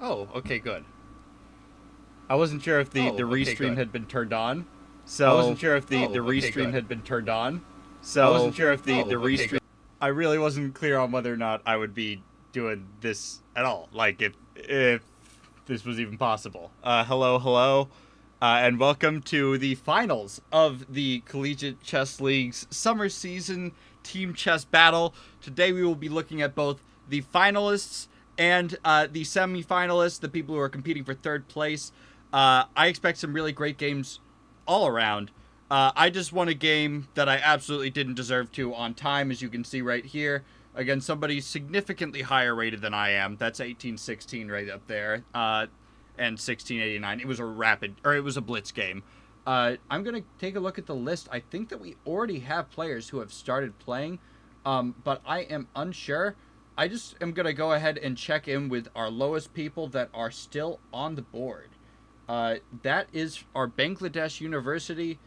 Oh, okay, good. I wasn't sure if the Oh, okay, restream good. had been turned on. I wasn't So sure if the the okay, restream good. had been turned on. I wasn't So sure if the okay, restream good. I really wasn't clear on whether or not I would be doing this at all. Like if this was even possible. Hello, and welcome to the finals of the Collegiate Chess League's summer season team chess battle. Today we will be looking at both the finalists and the semifinalists, the people who are competing for third place. I expect some really great games all around. I just won a game that I absolutely didn't deserve to on time, as you can see right here, against somebody significantly higher rated than I am. That's 1816 right up there, and 1689. It was a blitz game. I'm gonna take a look at the list. I think that we already have players who have started playing, but I am unsure. I just am gonna go ahead and check in with our lowest people that are still on the board. That is our Bangladesh University,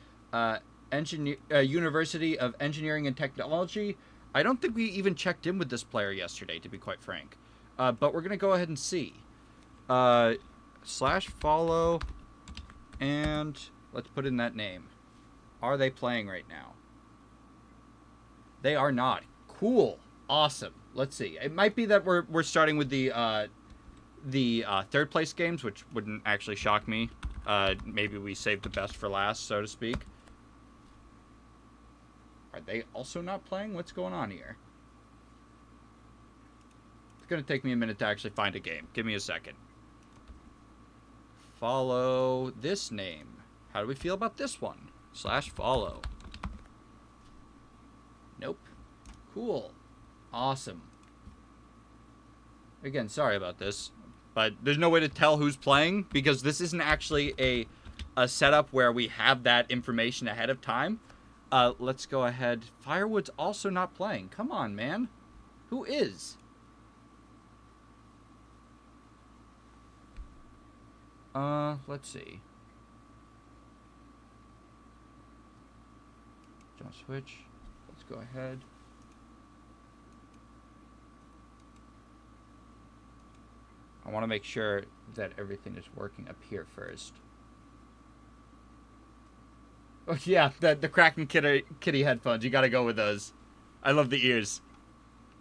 University of Engineering and Technology. I don't think we even checked in with this player yesterday, to be quite frank. But we're gonna go ahead and see. Slash follow, and let's put in that name. Are they playing right now? They are not. Cool. Awesome. Let's see. It might be that we're starting with the third place games, which wouldn't actually shock me. Maybe we saved the best for last, so to speak. Are they also not playing? What's going on here? It's going to take me a minute to actually find a game. Give me a second. Follow this name. How do we feel about this one? Slash follow. Nope. Cool. Awesome. Again, sorry about this. But there's no way to tell who's playing because this isn't actually a setup where we have that information ahead of time. Let's go ahead. Firewood's also not playing. Come on, man. Who is? Let's see. Jump switch. Let's go ahead. I want to make sure that everything is working up here first. Oh yeah, the Kraken Kitty headphones. You gotta go with those. I love the ears.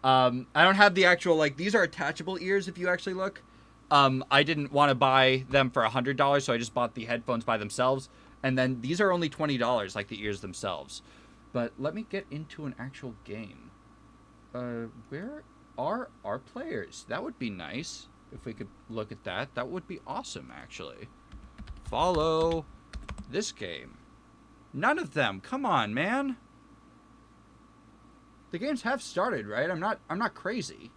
I don't have the actual these are attachable ears if you actually look. I didn't want to buy them for $100, so I just bought the headphones by themselves. And then these are only $20, like the ears themselves. But let me get into an actual game. Where are our players? That would be nice if we could look at that. That would be awesome, actually. Follow this game. None of them. Come on, man. The games have started, right? I'm not crazy.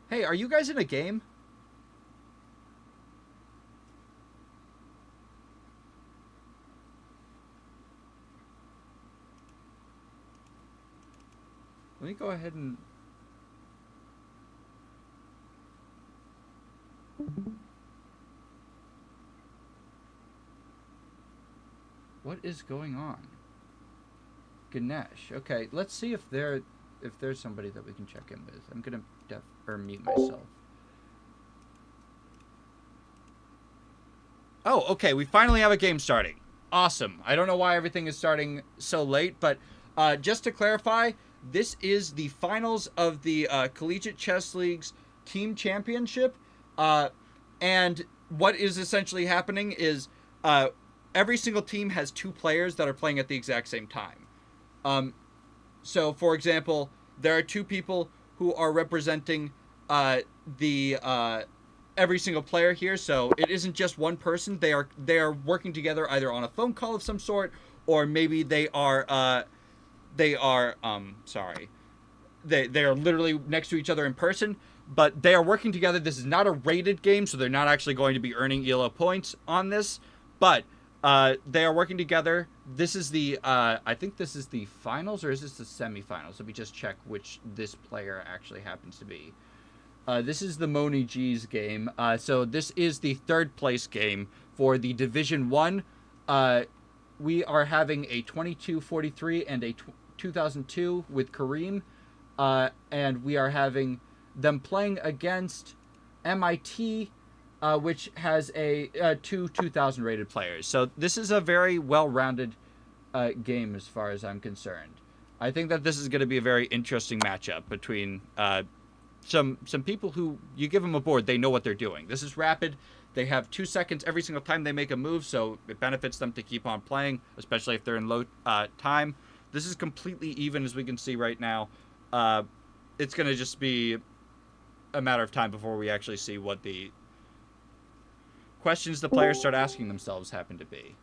Hey, are you guys in a game? Let me go ahead and what is going on? Ganesh. Okay, let's see if there's somebody that we can check in with. I'm gonna mute myself. Oh, okay. We finally have a game starting. Awesome. I don't know why everything is starting so late, but just to clarify, this is the finals of the Collegiate Chess League's team championship. And what is essentially happening is every single team has two players that are playing at the exact same time. So, for example, there are two people who are representing the every single player here. So it isn't just one person. They are working together either on a phone call of some sort, or maybe they are sorry, they are literally next to each other in person. But they are working together. This is not a rated game, so they're not actually going to be earning ELO points on this. But they are working together. This is the I think this is the finals, or is this the semifinals? Let me just check which this player actually happens to be. This is the Moni G's game. So this is the third place game for the Division 1. We are having a 2243 and a 2002 with Kareem. And we are having them playing against MIT, which has two 2,000 rated players. So this is a very well-rounded game as far as I'm concerned. I think that this is going to be a very interesting matchup between some people who, you give them a board, they know what they're doing. This is rapid. They have 2 seconds every single time they make a move, so it benefits them to keep on playing, especially if they're in low time. This is completely even, as we can see right now. It's going to just be a matter of time before we actually see what the questions the players start asking themselves happen to be.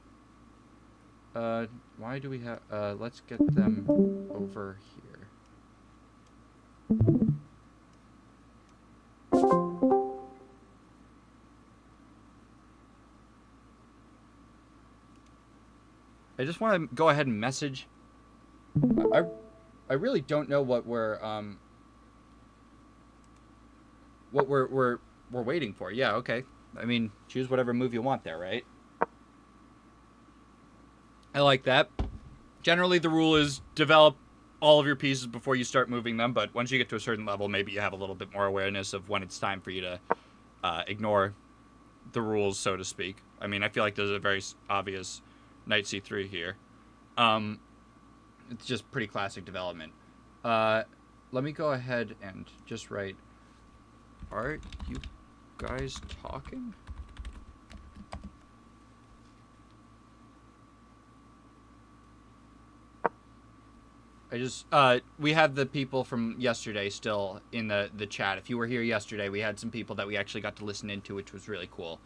Why do we have... let's get them over here. I just want to go ahead and message. I really don't know what we're waiting for. Yeah, okay. I mean, choose whatever move you want there, right? I like that. Generally, the rule is develop all of your pieces before you start moving them, but once you get to a certain level, maybe you have a little bit more awareness of when it's time for you to ignore the rules, so to speak. I mean, I feel like there's a very obvious knight c3 here. It's just pretty classic development. Let me go ahead and just write, are you guys talking? We have the people from yesterday still in the chat. If you were here yesterday, we had some people that we actually got to listen into, which was really cool.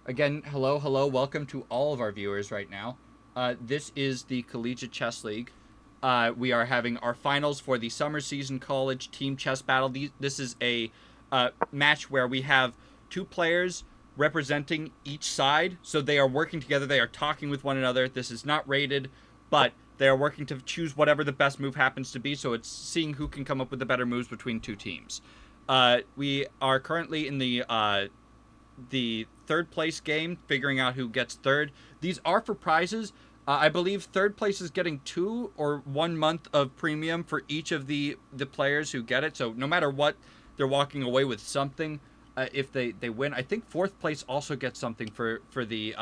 Again, hello, welcome to all of our viewers right now. This is the Collegiate Chess League. We are having our finals for the Summer Season College Team Chess Battle. This is a match where we have two players representing each side, so they are working together, they are talking with one another. This is not rated, but they are working to choose whatever the best move happens to be, so it's seeing who can come up with the better moves between two teams. We are currently in the third place game, figuring out who gets third. These are for prizes. I believe third place is getting 2 or 1 month of premium for each of the players who get it, so no matter what, they're walking away with something. If they win. I think fourth place also gets something for the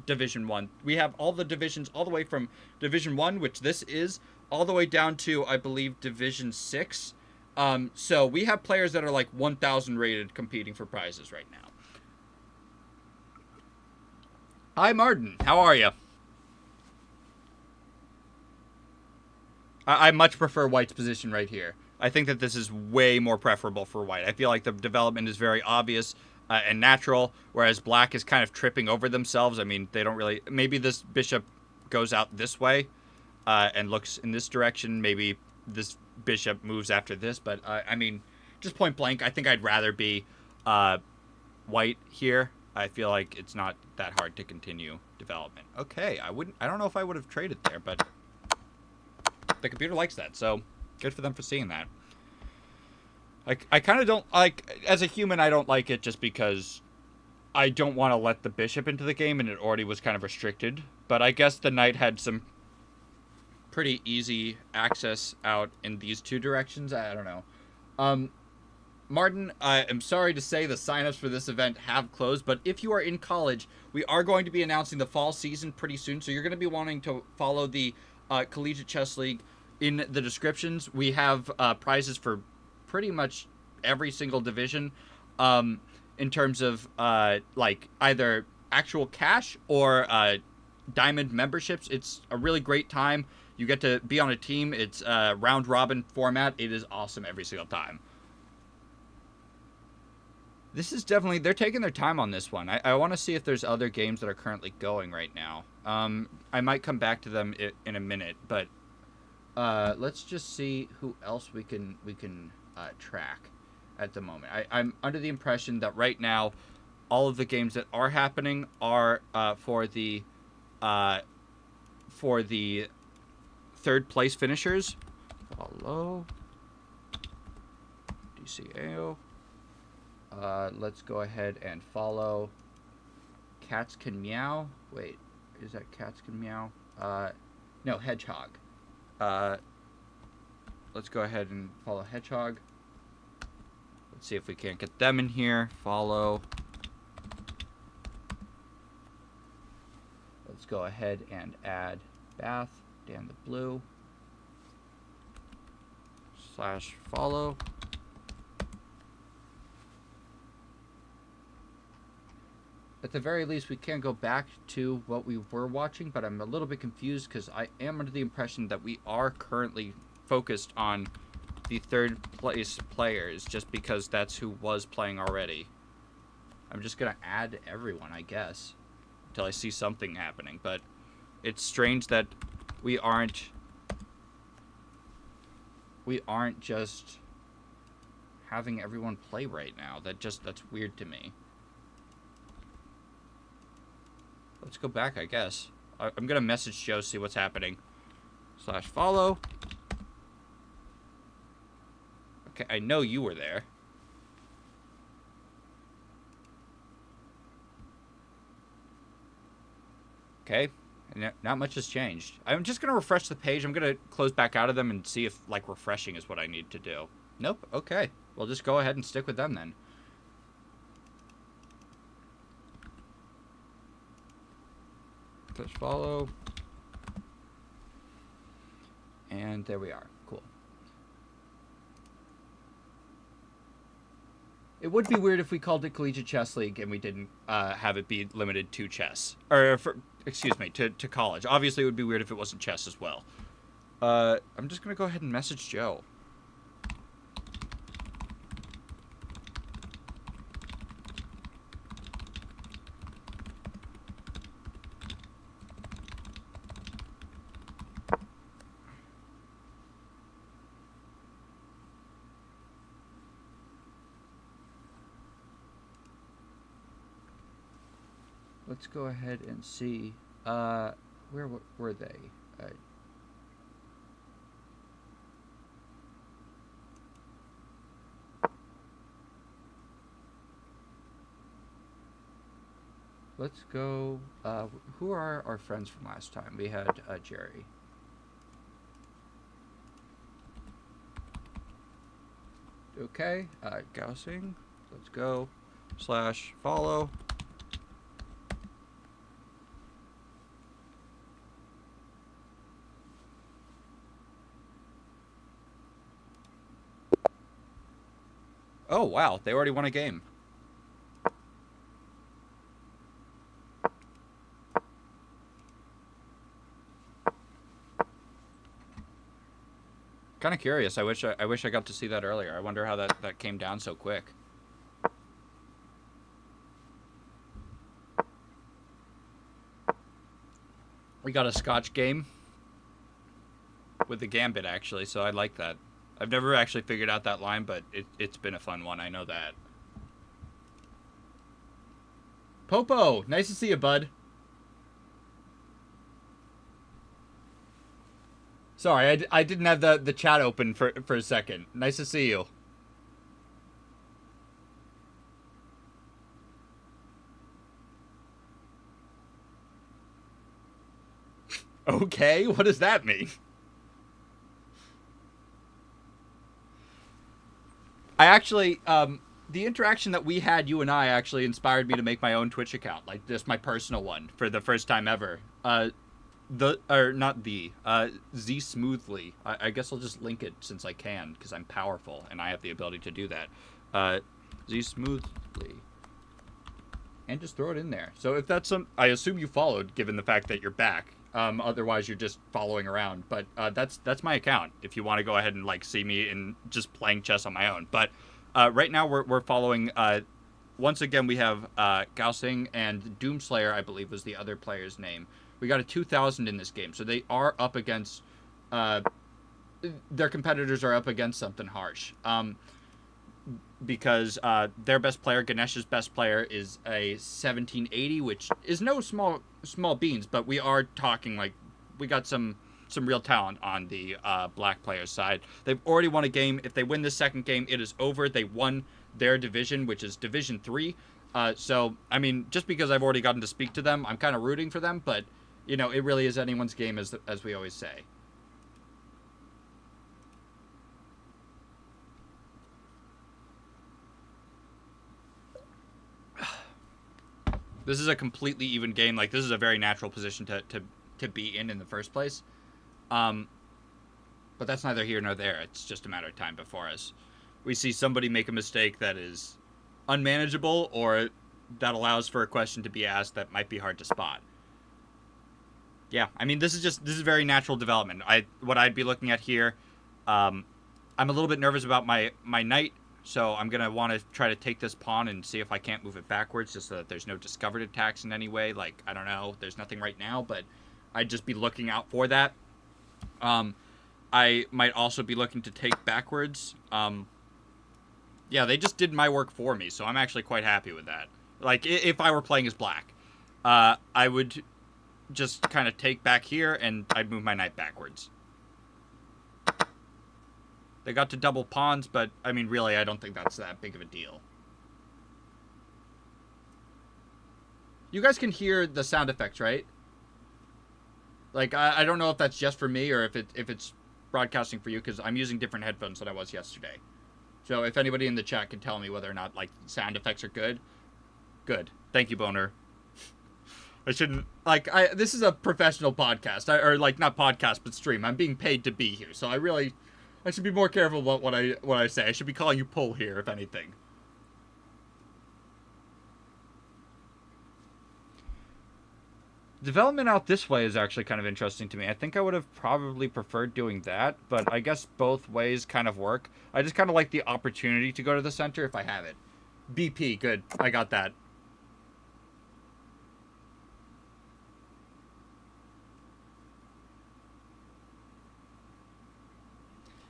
Division 1. We have all the divisions all the way from Division 1, which this is, all the way down to, I believe, Division 6. So we have players that are like 1,000 rated competing for prizes right now. Hi, Martin. How are you? I much prefer White's position right here. I think that this is way more preferable for White. I feel like the development is very obvious and natural, whereas Black is kind of tripping over themselves. I mean, they don't really... Maybe this bishop goes out this way and looks in this direction. Maybe this bishop moves after this. But, I mean, just point blank, I think I'd rather be White here. I feel like it's not that hard to continue development. Okay, I don't know if I would have traded there, but the computer likes that, so... Good for them for seeing that. I kind of don't like, as a human, I don't like it just because I don't want to let the bishop into the game, and it already was kind of restricted. But I guess the knight had some pretty easy access out in these two directions. I don't know. Martin, I am sorry to say the signups for this event have closed, but if you are in college, we are going to be announcing the fall season pretty soon, so you're going to be wanting to follow the Collegiate Chess League. In the descriptions, we have prizes for pretty much every single division in terms of like either actual cash or diamond memberships. It's a really great time. You get to be on a team. It's a round robin format. It is awesome every single time. This is definitely... They're taking their time on this one. I want to see if there's other games that are currently going right now. I might come back to them in a minute, but... let's just see who else we can track at the moment. I'm under the impression that right now, all of the games that are happening are for the third place finishers. Follow DCAO. Let's go ahead and follow Cats Can Meow. Wait, is that Cats Can Meow? No, Hedgehog. let's go ahead and follow Hedgehog. Let's see if we can't get them in here. Follow. Let's go ahead and add Bath, Dan the Blue, /follow. At the very least, we can go back to what we were watching, but I'm a little bit confused because I am under the impression that we are currently focused on the third place players just because that's who was playing already. I'm just going to add everyone, I guess, until I see something happening, but it's strange that we aren't just having everyone play right now. That's weird to me. Let's go back, I guess. I'm going to message Joe, see what's happening. /follow. Okay, I know you were there. Okay, not much has changed. I'm just going to refresh the page. I'm going to close back out of them and see if, like, refreshing is what I need to do. Nope, okay. We'll just go ahead and stick with them then. /follow. And there we are. Cool. It would be weird if we called it Collegiate Chess League and we didn't have it be limited to chess. Or, excuse me, to college. Obviously, it would be weird if it wasn't chess as well. I'm just going to go ahead and message Joe. Let's go ahead and see. Where were they? Let's go. Who are our friends from last time? We had Jerry. Okay. Gaussing. Let's go. /follow. Oh, wow. They already won a game. Kind of curious. I wish I got to see that earlier. I wonder how that came down so quick. We got a Scotch game with the Gambit, actually, so I like that. I've never actually figured out that line, but it's been a fun one. I know that. Popo, nice to see you, bud. Sorry, I didn't have the chat open for a second. Nice to see you. Okay, what does that mean? I actually, the interaction that we had, you and I, actually inspired me to make my own Twitch account, like just my personal one, for the first time ever. Z Smoothly. I guess I'll just link it since I can, because I'm powerful and I have the ability to do that. Z Smoothly. And just throw it in there. So if that's I assume you followed, given the fact that you're back. Otherwise, you're just following around. But that's my account. If you want to go ahead and like see me in just playing chess on my own. But right now we're following. Once again, we have Gaussing and Doomslayer, I believe, was the other player's name. We got a 2,000 in this game, so they are up against. Their competitors are up against something harsh. Because their best player, Ganesh's best player, is a 1780, which is no small beans, but we are talking like we got some real talent on the black player's side. They've already won a game. If they win this second game, it is over. They won their division, which is Division 3. So, I mean, just because I've already gotten to speak to them, I'm kind of rooting for them, but, you know, it really is anyone's game, as we always say. This is a completely even game. Like, this is a very natural position to be in the first place. But that's neither here nor there. It's just a matter of time before us. We see somebody make a mistake that is unmanageable, or that allows for a question to be asked that might be hard to spot. Yeah, I mean, this is very natural development. What I'd be looking at here, I'm a little bit nervous about my knight, so I'm gonna want to try to take this pawn and see if I can't move it backwards, just so that there's no discovered attacks in any way. Like, I don't know, there's nothing right now, but I'd just be looking out for that. I might also be looking to take backwards. Yeah, they just did my work for me, so I'm actually quite happy with that. Like, if I were playing as black, I would just kind of take back here, and I'd move my knight backwards. They got to double pawns, but, I mean, really, I don't think that's that big of a deal. You guys can hear the sound effects, right? Like, I don't know if that's just for me, or if it's broadcasting for you, because I'm using different headphones than I was yesterday. So if anybody in the chat can tell me whether or not, like, sound effects are good. Good. Thank you, Boner. I shouldn't, like, this is a professional podcast. Or, like, not podcast, but stream. I'm being paid to be here, so I should be more careful about what I say. I should be calling you Pull here, if anything. Development out this way is actually kind of interesting to me. I think I would have probably preferred doing that, but I guess both ways kind of work. I just kind of like the opportunity to go to the center if I have it. BP, good. I got that.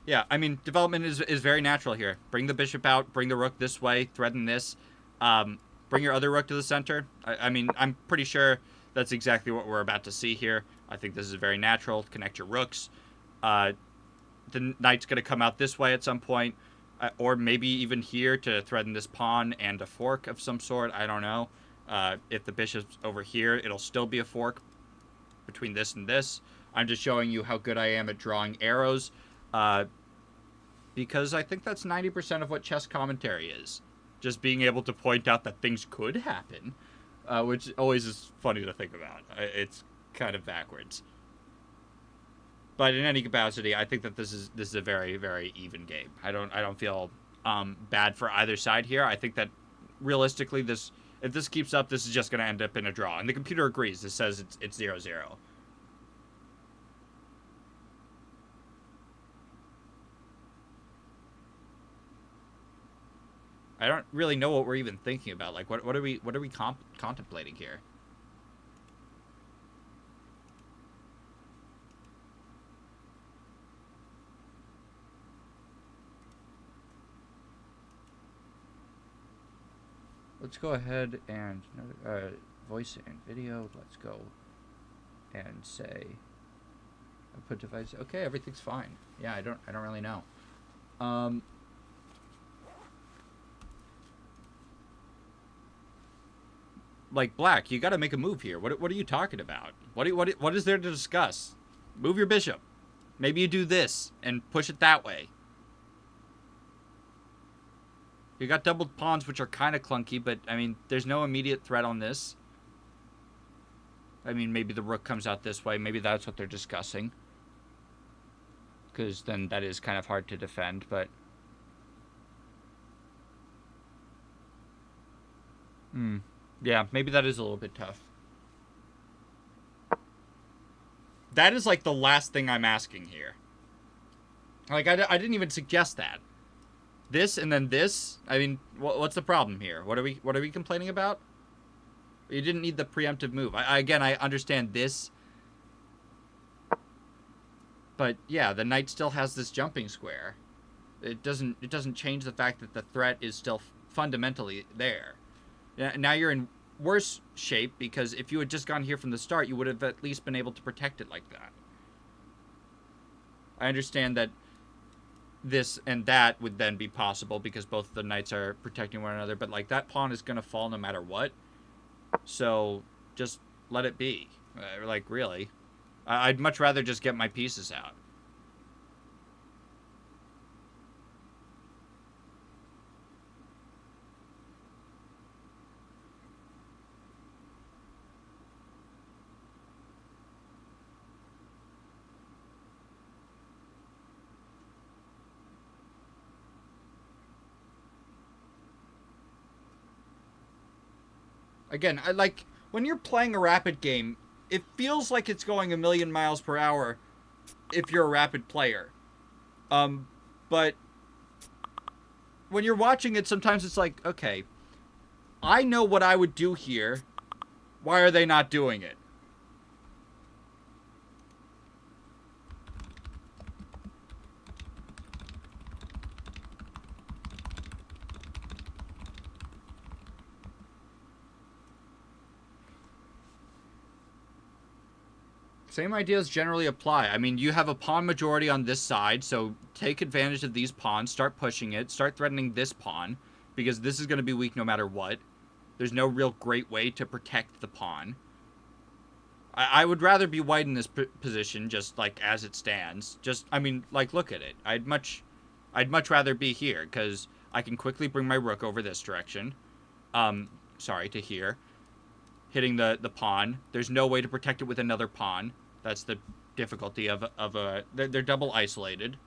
Yeah, I mean, development is very natural here. Bring the bishop out, bring the rook this way, threaten this. Bring your other rook to the center. I mean, I'm pretty sure that's exactly what we're about to see here. I think this is very natural. Connect your rooks. The knight's going to come out this way at some point, or maybe even here to threaten this pawn and a fork of some sort. I don't know. If the bishop's over here, it'll still be a fork between this and this. I'm just showing you how good I am at drawing arrows, because I think that's 90% of what chess commentary is. Just being able to point out that things could happen, which always is funny to think about. It's kind of backwards. But in any capacity, I think that this is a very, very even game. I don't feel bad for either side here. I think that realistically, if this keeps up, this is just going to end up in a draw. And the computer agrees. This says it's 0-0. I don't really know what we're even thinking about. Like, what are we contemplating here? Let's go ahead and voice and video. Let's go and say put device. Okay, everything's fine. Yeah, I don't really know. Like, black, you got to make a move here. What are you talking about? What is there to discuss? Move your bishop. Maybe you do this and push it that way. You got doubled pawns, which are kind of clunky, but, I mean, there's no immediate threat on this. I mean, maybe the rook comes out this way. Maybe that's what they're discussing. Because then that is kind of hard to defend, but... Yeah, maybe that is a little bit tough. That is, like, the last thing I'm asking here. Like, I didn't even suggest that. This and then this? I mean, what's the problem here? What are we complaining about? You didn't need the preemptive move. Again, I understand this. But, yeah, the knight still has this jumping square. It doesn't change the fact that the threat is still fundamentally there. Now you're in worse shape, because if you had just gone here from the start, you would have at least been able to protect it like that. I understand that this and that would then be possible because both the knights are protecting one another, but, like, that pawn is going to fall no matter what. So just let it be. Like, really. I'd much rather just get my pieces out. Again, I like when you're playing a rapid game, it feels like it's going a million miles per hour if you're a rapid player. But when you're watching it, sometimes it's like, okay, I know what I would do here. Why are they not doing it? Same ideas generally apply. I mean, you have a pawn majority on this side, so take advantage of these pawns, start pushing it, start threatening this pawn, because this is going to be weak no matter what. There's no real great way to protect the pawn. I would rather be white in this position, just like as it stands. Just, I mean, like, look at it. I'd much rather be here, because I can quickly bring my rook over this direction. Sorry, to here. Hitting the pawn. There's no way to protect it with another pawn. That's the difficulty of a... They're double isolated.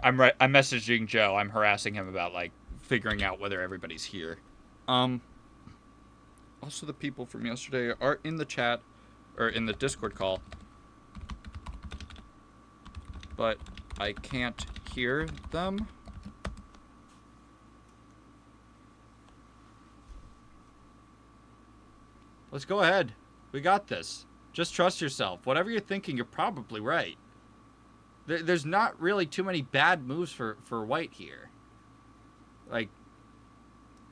I'm right. I'm messaging Joe. I'm harassing him about like figuring out whether everybody's here. Also, the people from yesterday are in the chat or in the Discord call, but I can't hear them. Let's go ahead. We got this. Just trust yourself. Whatever you're thinking, you're probably right. There's not really too many bad moves for white here. Like,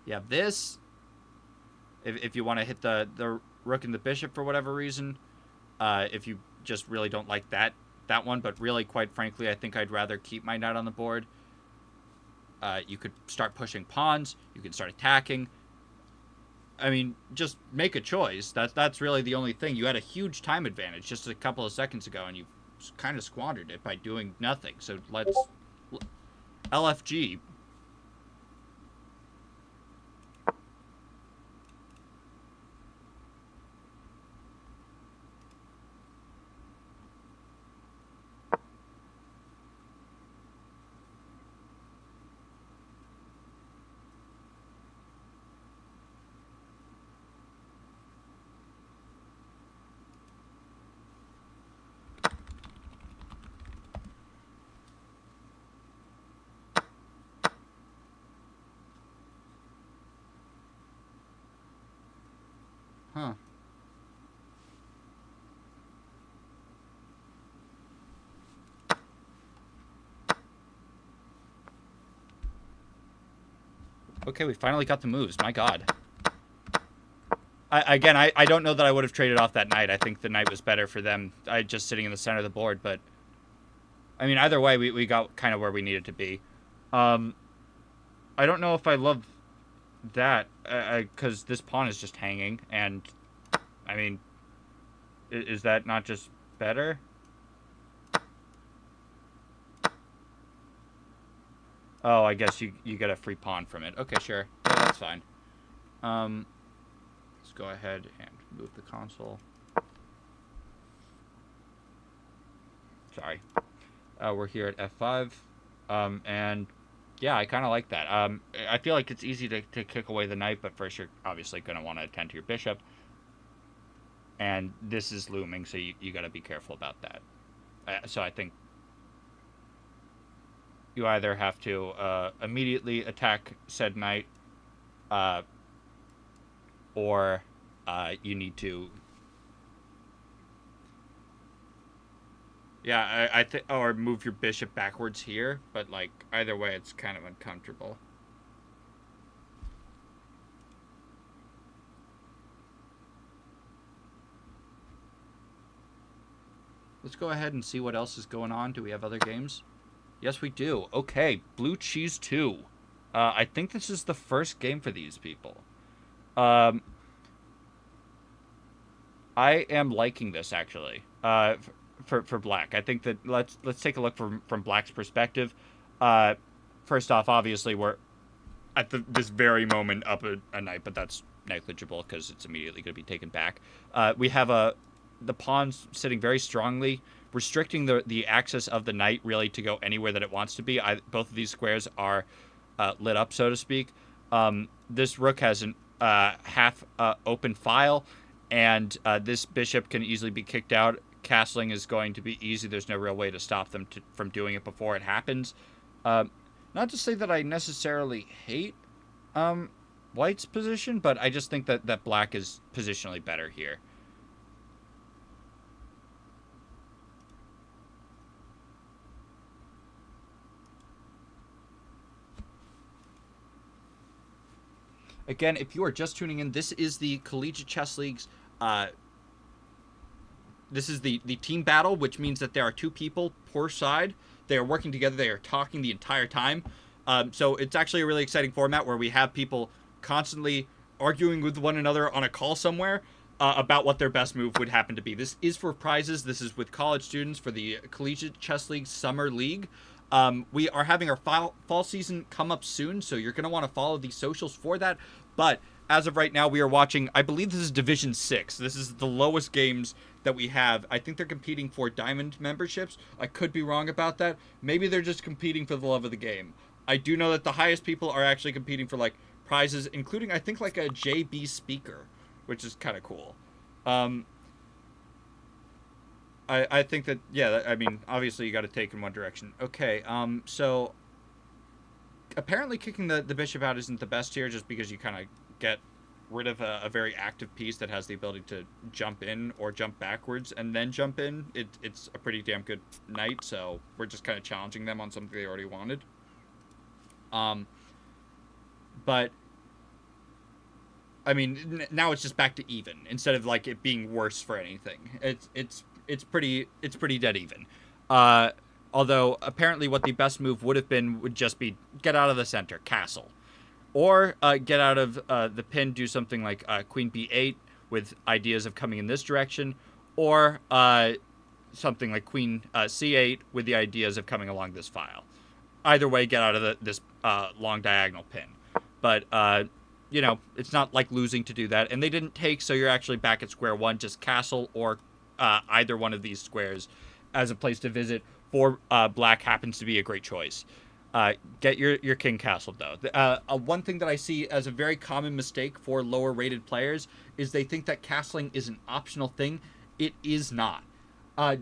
you have this. If you want to hit the rook and the bishop for whatever reason. If you just really don't like that one. But really, quite frankly, I think I'd rather keep my knight on the board. You could start pushing pawns. You can start attacking. I mean, just make a choice. That's really the only thing. You had a huge time advantage just a couple of seconds ago, and you kind of squandered it by doing nothing. So let's LFG. Huh. Okay, we finally got the moves. My God. I don't know that I would have traded off that knight. I think the knight was better for them. Just sitting in the center of the board, but... I mean, either way, we got kind of where we needed to be. I don't know if I love that, because this pawn is just hanging, and... I mean, is that not just better? Oh, I guess you get a free pawn from it. Okay, sure. Yeah, that's fine. Let's go ahead and move the console. Sorry. We're here at F5. And yeah, I kind of like that. I feel like it's easy to kick away the knight, but first you're obviously going to want to attend to your bishop. And this is looming, so you got to be careful about that. So I think you either have to immediately attack said knight, or you need to... Yeah, I think... Or move your bishop backwards here, but, like, either way, it's kind of uncomfortable. Let's go ahead and see what else is going on. Do we have other games? Yes, we do. Okay, Blue Cheese 2. I think this is the first game for these people. I am liking this actually. For black, I think that let's take a look from black's perspective. Uh, First off, obviously we're at this very moment up a knight, but that's negligible because it's immediately going to be taken back. We have the pawns sitting very strongly, restricting the access of the knight really to go anywhere that it wants to be. Both of these squares are lit up, so to speak. This rook has an half open file, and this bishop can easily be kicked out. Castling is going to be easy. There's no real way to stop them from doing it before it happens. Not to say that I necessarily hate white's position, but I just think that black is positionally better here. Again, if you are just tuning in, this is the Collegiate Chess League's. This is the team battle, which means that there are two people per side. They are working together. They are talking the entire time. So it's actually a really exciting format where we have people constantly arguing with one another on a call somewhere about what their best move would happen to be. This is for prizes. This is with college students for the Collegiate Chess League Summer League. We are having our fall season come up soon, so you're going to want to follow the socials for that. But as of right now, we are watching, I believe this is Division 6. This is the lowest games that we have. I think they're competing for diamond memberships. I could be wrong about that. Maybe they're just competing for the love of the game. I do know that the highest people are actually competing for, like, prizes, including, I think, like a JB speaker, which is kind of cool. I think that, yeah, I mean, obviously you got to take in one direction. Okay, so apparently kicking the bishop out isn't the best here just because you kind of get rid of a very active piece that has the ability to jump in or jump backwards and then jump in. It's a pretty damn good knight, so we're just kind of challenging them on something they already wanted. But I mean, now it's just back to even instead of like it being worse for anything. It's pretty dead even. Although apparently what the best move would have been would just be get out of the center, castle. Or get out of the pin, do something like queen b8 with ideas of coming in this direction. Or something like queen c8 with the ideas of coming along this file. Either way, get out of this long diagonal pin. But, it's not like losing to do that. And they didn't take, so you're actually back at square one. Just castle or either one of these squares as a place to visit for black happens to be a great choice. Get your king castled, though. One thing that I see as a very common mistake for lower-rated players is they think that castling is an optional thing. It is not.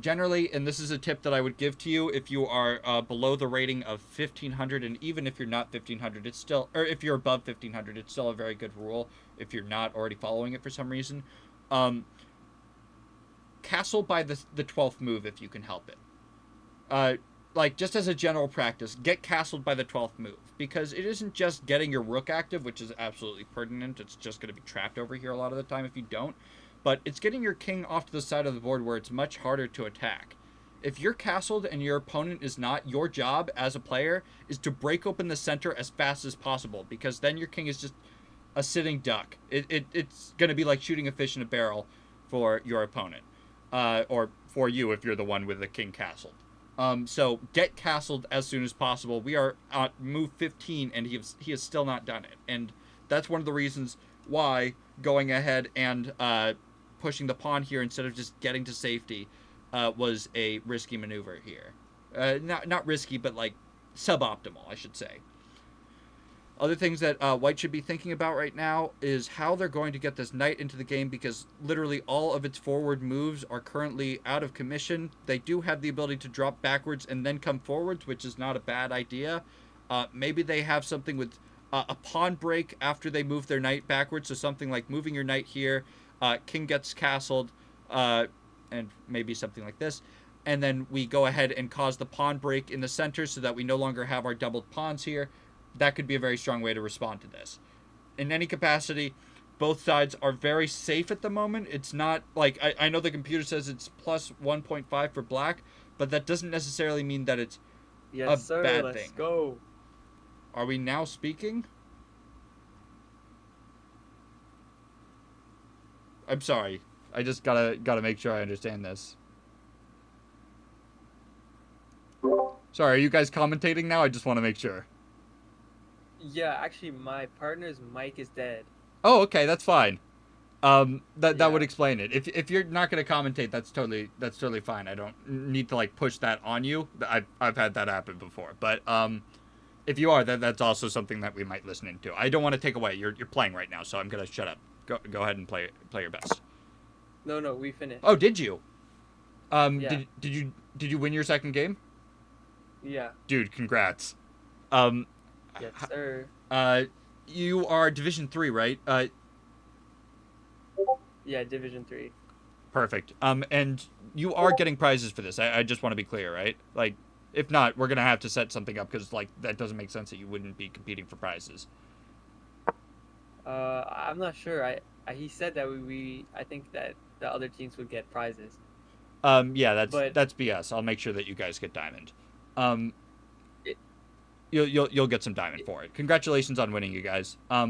Generally, and this is a tip that I would give to you, if you are below the rating of 1500, and even if you're not 1500, it's still, or if you're above 1500, it's still a very good rule if you're not already following it for some reason. Castle by the 12th move if you can help it. Like, just as a general practice, get castled by the 12th move. Because it isn't just getting your rook active, which is absolutely pertinent. It's just going to be trapped over here a lot of the time if you don't. But it's getting your king off to the side of the board where it's much harder to attack. If you're castled and your opponent is not, your job as a player is to break open the center as fast as possible. Because then your king is just a sitting duck. It's going to be like shooting a fish in a barrel for your opponent. Or for you if you're the one with the king castled. So get castled as soon as possible. We are at move 15 and he has still not done it. And that's one of the reasons why going ahead and pushing the pawn here instead of just getting to safety was a risky maneuver here. Not risky, but like suboptimal, I should say. Other things that white should be thinking about right now is how they're going to get this knight into the game because literally all of its forward moves are currently out of commission. They do have the ability to drop backwards and then come forwards, which is not a bad idea. Maybe they have something with a pawn break after they move their knight backwards, so something like moving your knight here, king gets castled, and maybe something like this. And then we go ahead and cause the pawn break in the center so that we no longer have our doubled pawns here. That could be a very strong way to respond to this. In any capacity, both sides are very safe at the moment. It's not like, I know the computer says it's plus 1.5 for black, but that doesn't necessarily mean that it's a bad thing. Let's go. Are we now speaking? I'm sorry. I just gotta make sure I understand this. Sorry, are you guys commentating now? I just want to make sure. Yeah, actually, my partner's mic is dead. Oh, okay, that's fine. That would Yeah. explain it. If you're not gonna commentate, that's totally fine. I don't need to like push that on you. I've had that happen before. But if you are, that's also something that we might listen into. I don't want to take away. You're playing right now, so I'm gonna shut up. Go ahead and play your best. No, no, we Oh, finished. did you? Yeah. Did you win your second game? Yeah. Dude, congrats. Um, Yes, sir. uh, you are Division 3, right? Yeah, Division 3. Perfect. And you are getting prizes for this. I just want to be clear, right? Like, if not, we're gonna have to set something up because like that doesn't make sense that you wouldn't be competing for prizes. I'm not sure. He said that I think that the other teams would get prizes. Yeah, But that's BS. I'll make sure that you guys get diamond. Um, it, you'll get some diamond it for it. Congratulations on winning, you guys. I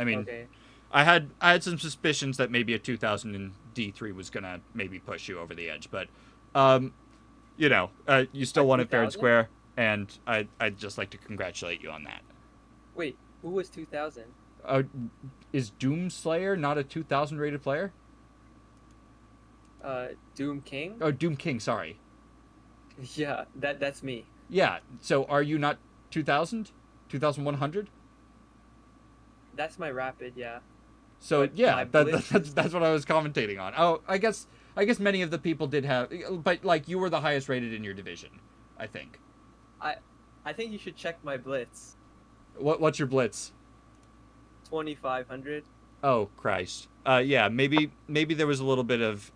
mean, okay. I had some suspicions that maybe a 2000 in D3 was gonna maybe push you over the edge, but um, you A still won it fair and 2000? square, and I'd just like to congratulate you on that. Wait, who was 2000? Uh, is Doomslayer not a 2000 rated player? Doom King? Oh, Doom King, sorry. Yeah, that's me. Yeah, so are you not 2000? 2100? That's my rapid, yeah. So But yeah, my blitz is that's what I was commentating on. Oh, I guess many of the people did have, but like you were the highest rated in your division, I think. I I think you should check my blitz. What's your blitz? 2500. Oh Christ. Yeah, maybe there was a little bit of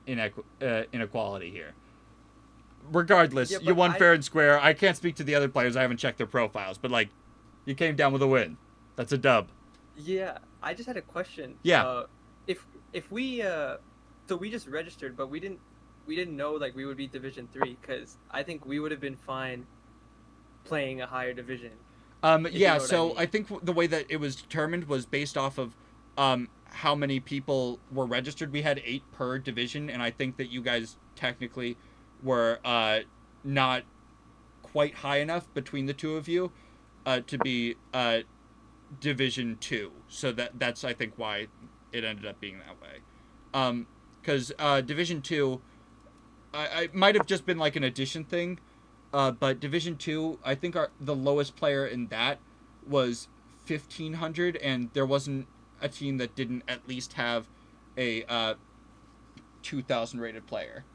inequality here. Yeah, Regardless, you but won I fair and square. I can't speak to the other players. I haven't checked their profiles, but like, you came down with a win. That's a dub. Yeah, I just had a question. Yeah. If we so we just registered, but we didn't know like we would be Division 3 because I think we would have been fine playing a higher division, if you Yeah. know what I So I mean. think the way that it was determined was based off of how many people were registered. We had 8 per division, and I think that you guys technically were not quite high enough between the two of you to be Division 2. So that's I think why it ended up being that way. Because Division 2, I might have just been like an addition thing, but Division 2, I think the lowest player in that was 1500, and there wasn't a team that didn't at least have a 2000 rated player.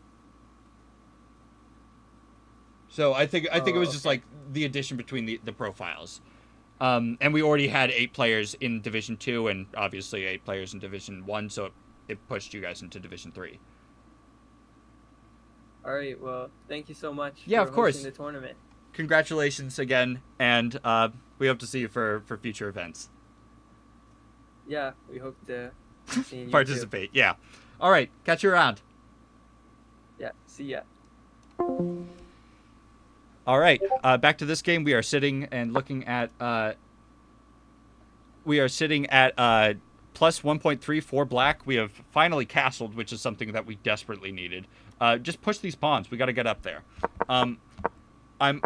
So I think it Oh, was just okay. like the addition between the profiles. And we already had 8 players in Division 2 and obviously 8 players in Division 1, so it pushed you guys into Division 3. All right. Well, thank you so much Yeah, for of hosting course. the tournament. Congratulations again, and we hope to see you for future events. Yeah, we hope to be seeing you too. Participate, yeah. All right, catch you around. Yeah. See ya. All right, back to this game. We are sitting and looking at. We are sitting at plus 1.34 black. We have finally castled, which is something that we desperately needed. Just push these pawns. We got to get up there. Um, I'm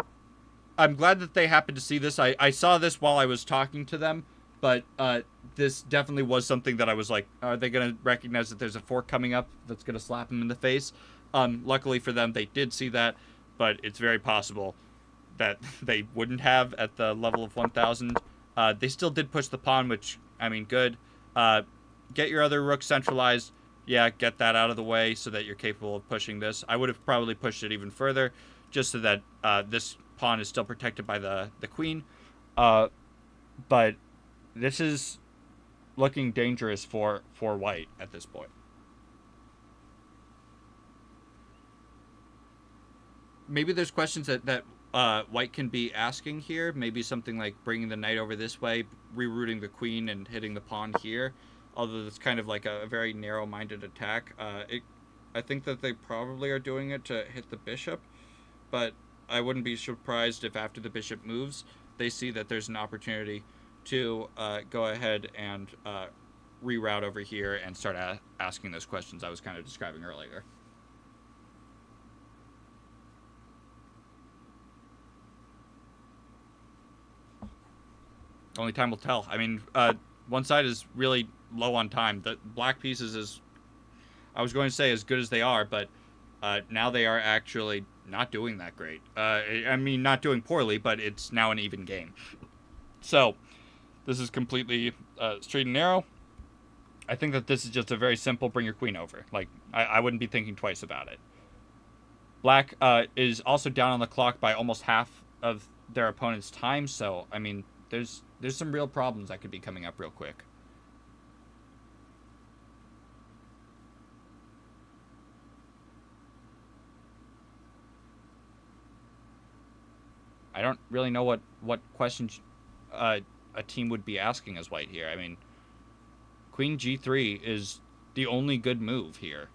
I'm glad that they happened to see this. I saw this while I was talking to them, but this definitely was something that I was like, are they going to recognize that there's a fork coming up that's going to slap them in the face? Luckily for them, they did see that, but it's very possible that they wouldn't have at the level of 1,000. They still did push the pawn, which, I mean, good. Uh, get your other rook centralized. Yeah, get that out of the way so that you're capable of pushing this. I would have probably pushed it even further just so that this pawn is still protected by the queen. Uh, but this is looking dangerous for white at this point. Maybe there's questions that white can be asking here. Maybe something like bringing the knight over this way, rerouting the queen, and hitting the pawn here. Although it's kind of like a very narrow-minded attack. I think that they probably are doing it to hit the bishop, but I wouldn't be surprised if after the bishop moves, they see that there's an opportunity to go ahead and reroute over here and start asking those questions I was kind of describing earlier. Only time will tell. I mean, one side is really low on time. The black pieces is, I was going to say, as good as they are, but now they are actually not doing that great. I mean, not doing poorly, but it's now an even game. So, this is completely straight and narrow. I think that this is just a very simple bring your queen over. Like, I wouldn't be thinking twice about it. Black is also down on the clock by almost half of their opponent's time, so, I mean, there's some real problems that could be coming up real quick. I don't really know what questions a team would be asking as white here. I mean, queen g3 is the only good move here.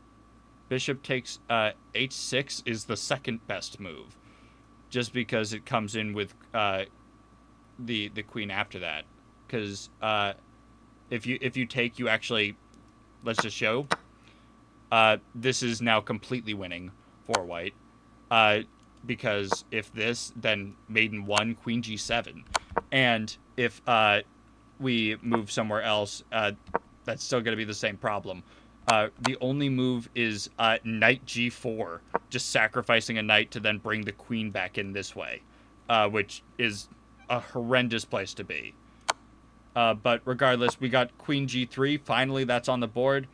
Bishop takes h6 is the second best move, just because it comes in with the queen after that. Because if you take, you actually, let's just show, this is now completely winning for white. Because if this, then maiden 1, queen g7. And if we move somewhere else, that's still going to be the same problem. The only move is knight g4, just sacrificing a knight to then bring the queen back in this way, which is a horrendous place to be. But regardless, we got queen g3. Finally, that's on the board.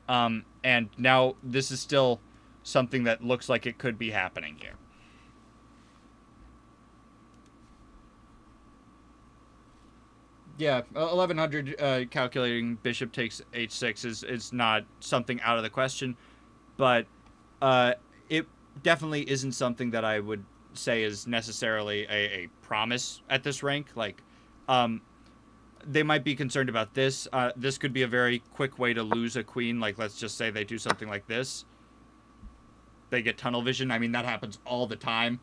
And now this is still something that looks like it could be happening here. Yeah, 1100 calculating bishop takes h6 is not something out of the question, but it definitely isn't something that I would say is necessarily a promise at this rank. Like, they might be concerned about this. This could be a very quick way to lose a queen. Like, let's just say they do something like this. They get tunnel vision. I mean, that happens all the time.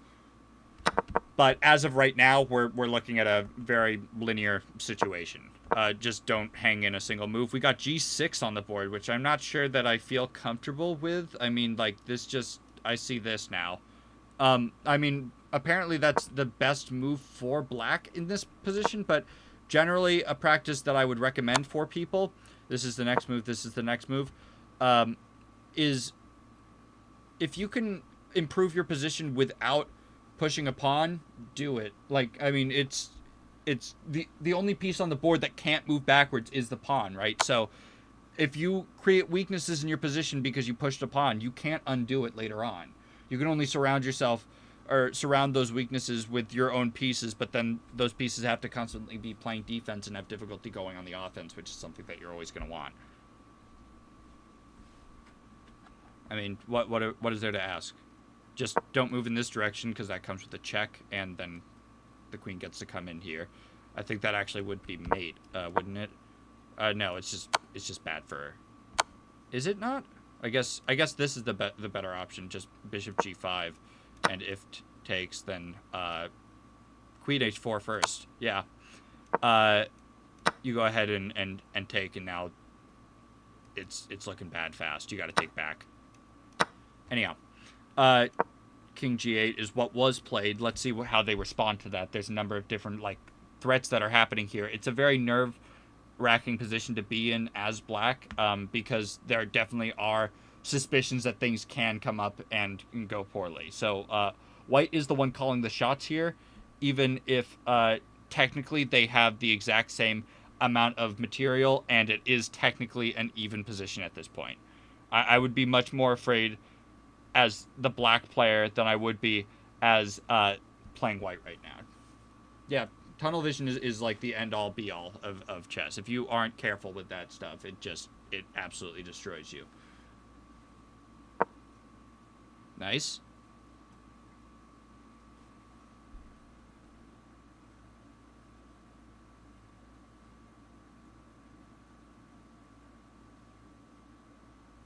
But as of right now, we're looking at a very linear situation. Just don't hang in a single move. We got g6 on the board, which I'm not sure that I feel comfortable with. I mean, like, this just, I see this now. I mean, apparently that's the best move for black in this position, but generally a practice that I would recommend for people, this is the next move, this is the next move, is if you can improve your position without pushing a pawn, do it. Like, I mean, it's the only piece on the board that can't move backwards is the pawn, right? So if you create weaknesses in your position because you pushed a pawn, you can't undo it later on. You can only surround yourself or surround those weaknesses with your own pieces, but then those pieces have to constantly be playing defense and have difficulty going on the offense, which is something that you're always going to want. I mean, what is there to ask? Just don't move in this direction because that comes with a check, and then the queen gets to come in here. I think that actually would be mate, wouldn't it? No, it's just bad for her. Is it not? I guess this is the better option. Just bishop g5, and if takes, then queen h4 first. Yeah. You go ahead and take, and now it's looking bad fast. You got to take back. Anyhow. King g8 is what was played. Let's see how they respond to that. There's a number of different like threats that are happening here. It's a very nerve-wracking position to be in as black, because there definitely are suspicions that things can come up and go poorly. So white is the one calling the shots here, even if technically they have the exact same amount of material, and it is technically an even position at this point. I would be much more afraid as the black player than I would be as playing white right now. Yeah, tunnel vision is like the end-all be-all of chess. If you aren't careful with that stuff, it absolutely destroys you. Nice.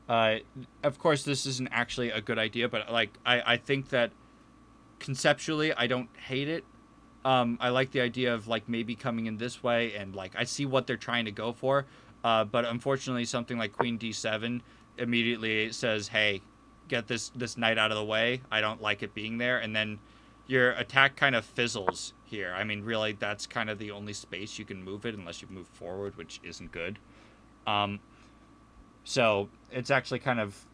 Of course, this isn't actually a good idea, but like I think that conceptually I don't hate it. I like the idea of like maybe coming in this way, and like I see what they're trying to go for. But unfortunately, something like queen d7 immediately says, hey, get this knight out of the way. I don't like it being there. And then your attack kind of fizzles here. I mean, really, that's kind of the only space you can move it unless you move forward, which isn't good. So it's actually kind of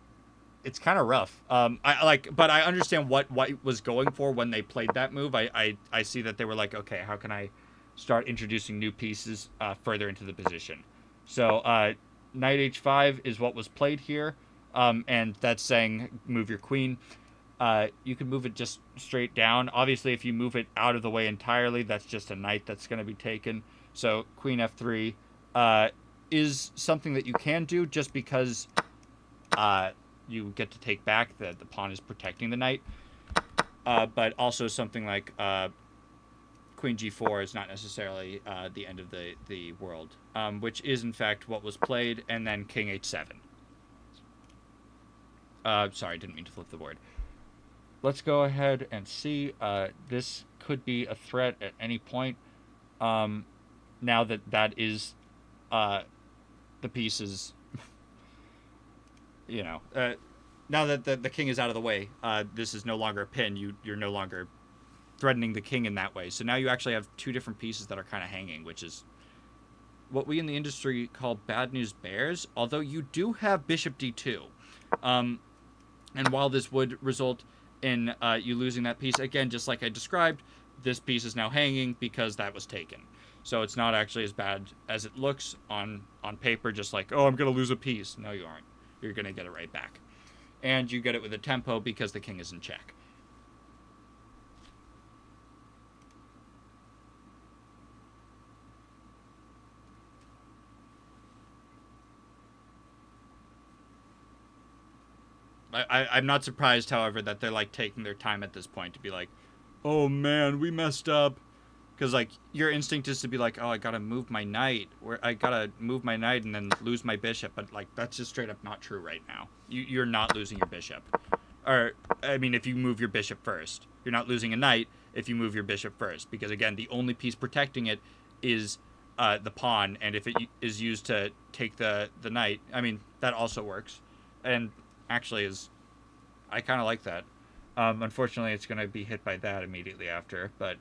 rough. But I understand what was going for when they played that move. I see that they were like, okay, how can I start introducing new pieces further into the position? So knight h5 is what was played here, and that's saying move your queen. You can move it just straight down. Obviously, if you move it out of the way entirely, that's just a knight that's going to be taken. So queen f3 is something that you can do just because you get to take back. The pawn is protecting the knight. But also something like queen g4 is not necessarily the end of the world, which is in fact what was played, and then king h7. Sorry, didn't mean to flip the board. Let's go ahead and see. This could be a threat at any point. Now that is the pieces, now that the king is out of the way, this is no longer a pin. You're no longer threatening the king in that way. So now you actually have two different pieces that are kind of hanging, which is what we in the industry call bad news bears, although you do have bishop d2. And while this would result in you losing that piece, again, just like I described, this piece is now hanging because that was taken. So it's not actually as bad as it looks on paper, just like, oh, I'm going to lose a piece. No, you aren't. You're going to get it right back. And you get it with a tempo because the king is in check. I'm not surprised, however, that they're like taking their time at this point to be like, oh man, we messed up. Because like your instinct is to be like, oh, I gotta move my knight, and then lose my bishop. But like that's just straight up not true right now. You're not losing your bishop. Or I mean, if you move your bishop first, you're not losing a knight if you move your bishop first. Because again, the only piece protecting it is the pawn, and if it is used to take the knight, I mean that also works. And actually I kind of like that. Unfortunately, it's going to be hit by that immediately after, but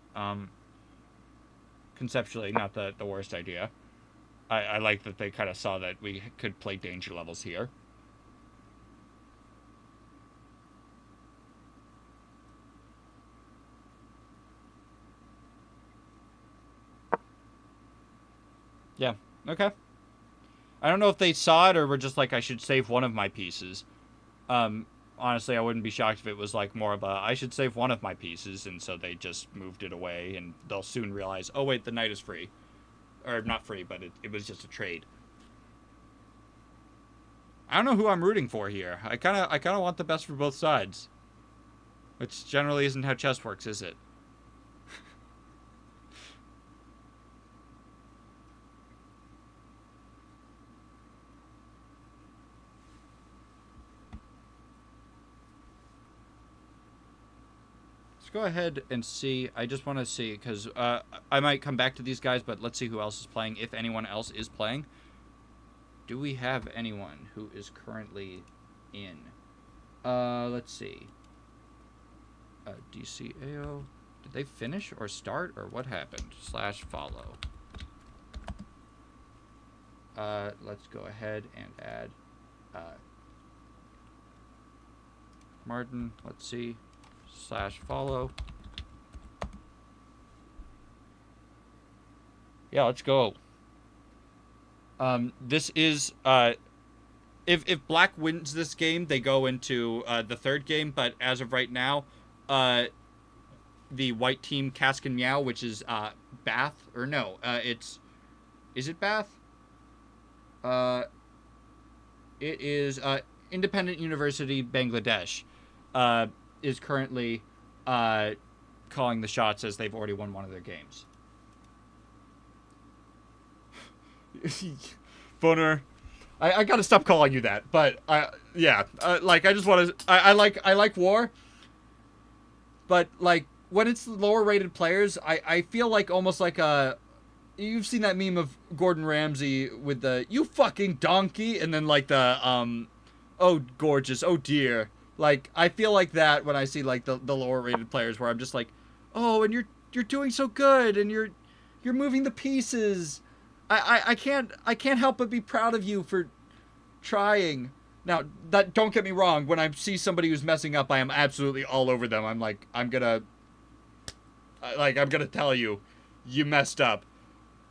conceptually not the worst idea. I like that they kind of saw that we could play danger levels here. Yeah, okay. I don't know if they saw it or were just like, I should save one of my pieces. Honestly, I wouldn't be shocked if it was like more of a, I should save one of my pieces, and so they just moved it away, and they'll soon realize, oh wait, the knight is free. Or not free, but it was just a trade. I don't know who I'm rooting for here. I kind of want the best for both sides. Which generally isn't how chess works, is it? Go ahead and see. I just want to see, because I might come back to these guys, but let's see who else is playing, if anyone else is playing. Do we have anyone who is currently in? Let's see. DCAO. Did they finish or start, or what happened? /follow. Let's go ahead and add Martin. Let's see. /follow. Yeah, let's go. This is if Black wins this game, they go into the third game. But as of right now, the white team Cask and Meow, which is Bath, or no, is it Bath? It is Independent University Bangladesh. Is currently calling the shots, as they've already won one of their games. Boner, I gotta stop calling you that, but yeah, like I just want to. I like war, but like when it's lower rated players, I feel like almost like a you've seen that meme of Gordon Ramsay with the "you fucking donkey" and then like the "oh gorgeous, oh dear." Like I feel like that when I see like the lower rated players where I'm just like, "Oh, and you're doing so good and you're moving the pieces. I can't help but be proud of you for trying." Now, that don't get me wrong, when I see somebody who's messing up, I am absolutely all over them. I'm like I'm going to tell you you messed up.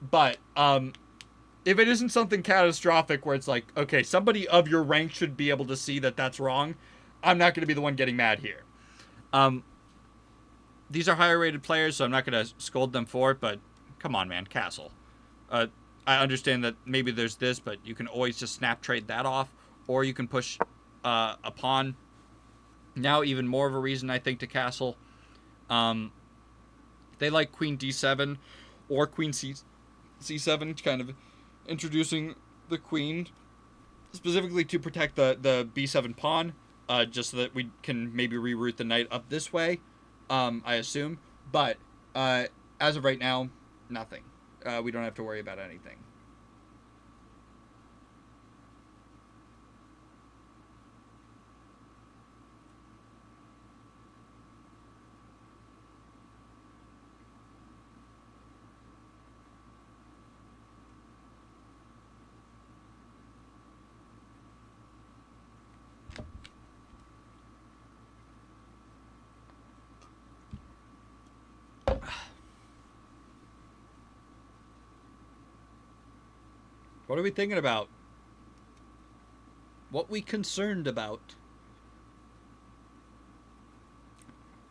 But if it isn't something catastrophic where it's like, okay, somebody of your rank should be able to see that that's wrong, I'm not going to be the one getting mad here. These are higher rated players, so I'm not going to scold them for it, but come on, man, Castle. I understand that maybe there's this, but you can always just snap trade that off, or you can push a pawn. Now even more of a reason, I think, to castle. They like queen d7 or queen c7, kind of introducing the queen specifically to protect the b7 pawn, just so that we can maybe reroute the knight up this way, I assume. But as of right now, nothing. We don't have to worry about anything. What are we thinking about? What we concerned about?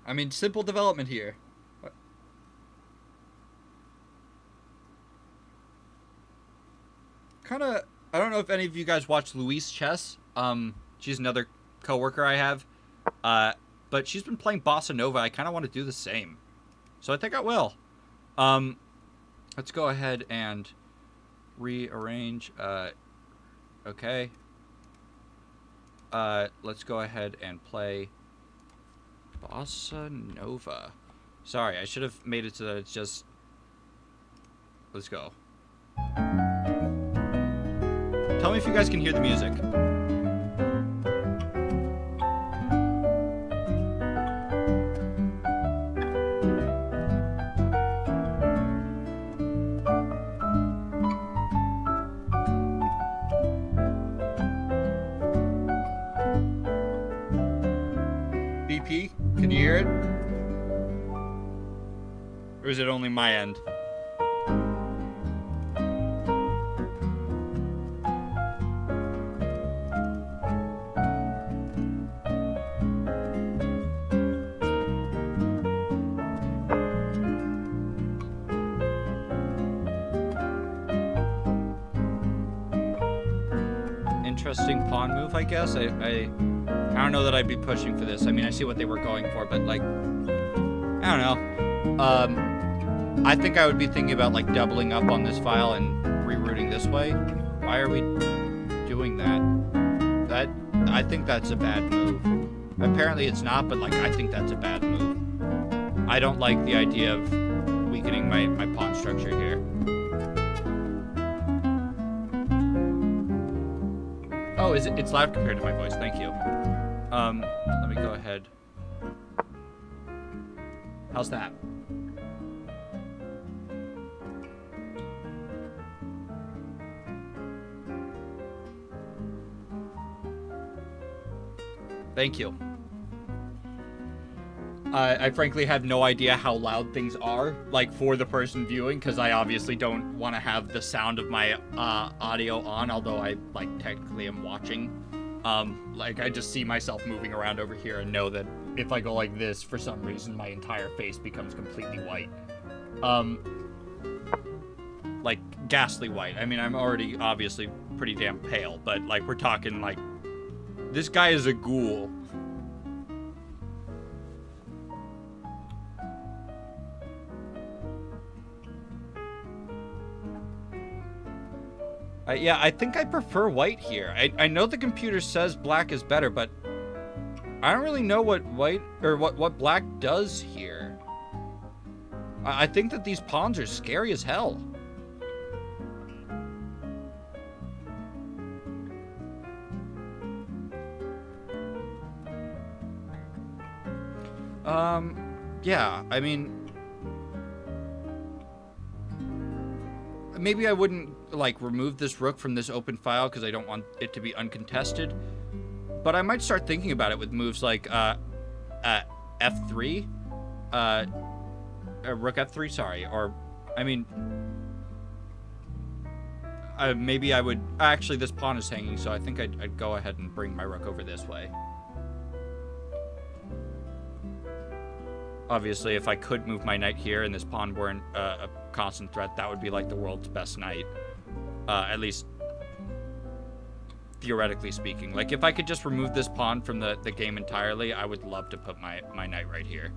I mean, simple development here. Kind of, I don't know if any of you guys watch Louise Chess. She's another coworker I have. But she's been playing Bossa Nova. I kind of want to do the same. So I think I will. Let's go ahead and rearrange. Okay. Let's go ahead and play Bossa Nova. Sorry, I should have made it so that it's just... Let's go. Tell me if you guys can hear the music. BP, can you hear it? Or is it only my end? Interesting pawn move, I guess. I don't know that I'd be pushing for this. I mean, I see what they were going for, but like, I don't know. I think I would be thinking about like doubling up on this file and rerouting this way. Why are we doing that? I think that's a bad move. Apparently it's not, but like I think that's a bad move. I don't like the idea of weakening my pawn structure here. Oh, it's loud compared to my voice. Thank you. Let me go ahead. How's that? Thank you. I frankly have no idea how loud things are, like, for the person viewing, because I obviously don't want to have the sound of my audio on, although I, like, technically am watching. Like, I just see myself moving around over here and know that if I go like this, for some reason, my entire face becomes completely white. Like, ghastly white. I mean, I'm already obviously pretty damn pale, but, like, we're talking, like, this guy is a ghoul. Yeah, I think I prefer white here. I know the computer says black is better, but I don't really know what white or what black does here. I think that these pawns are scary as hell. Yeah, I mean, maybe I wouldn't, like, remove this rook from this open file because I don't want it to be uncontested. But I might start thinking about it with moves like, F3, rook F3, sorry, or, I mean, maybe I would, actually this pawn is hanging, so I think I'd go ahead and bring my rook over this way. Obviously, if I could move my knight here and this pawn weren't a constant threat, that would be like the world's best knight. At least theoretically speaking. Like, if I could just remove this pawn from the game entirely, I would love to put my knight right here.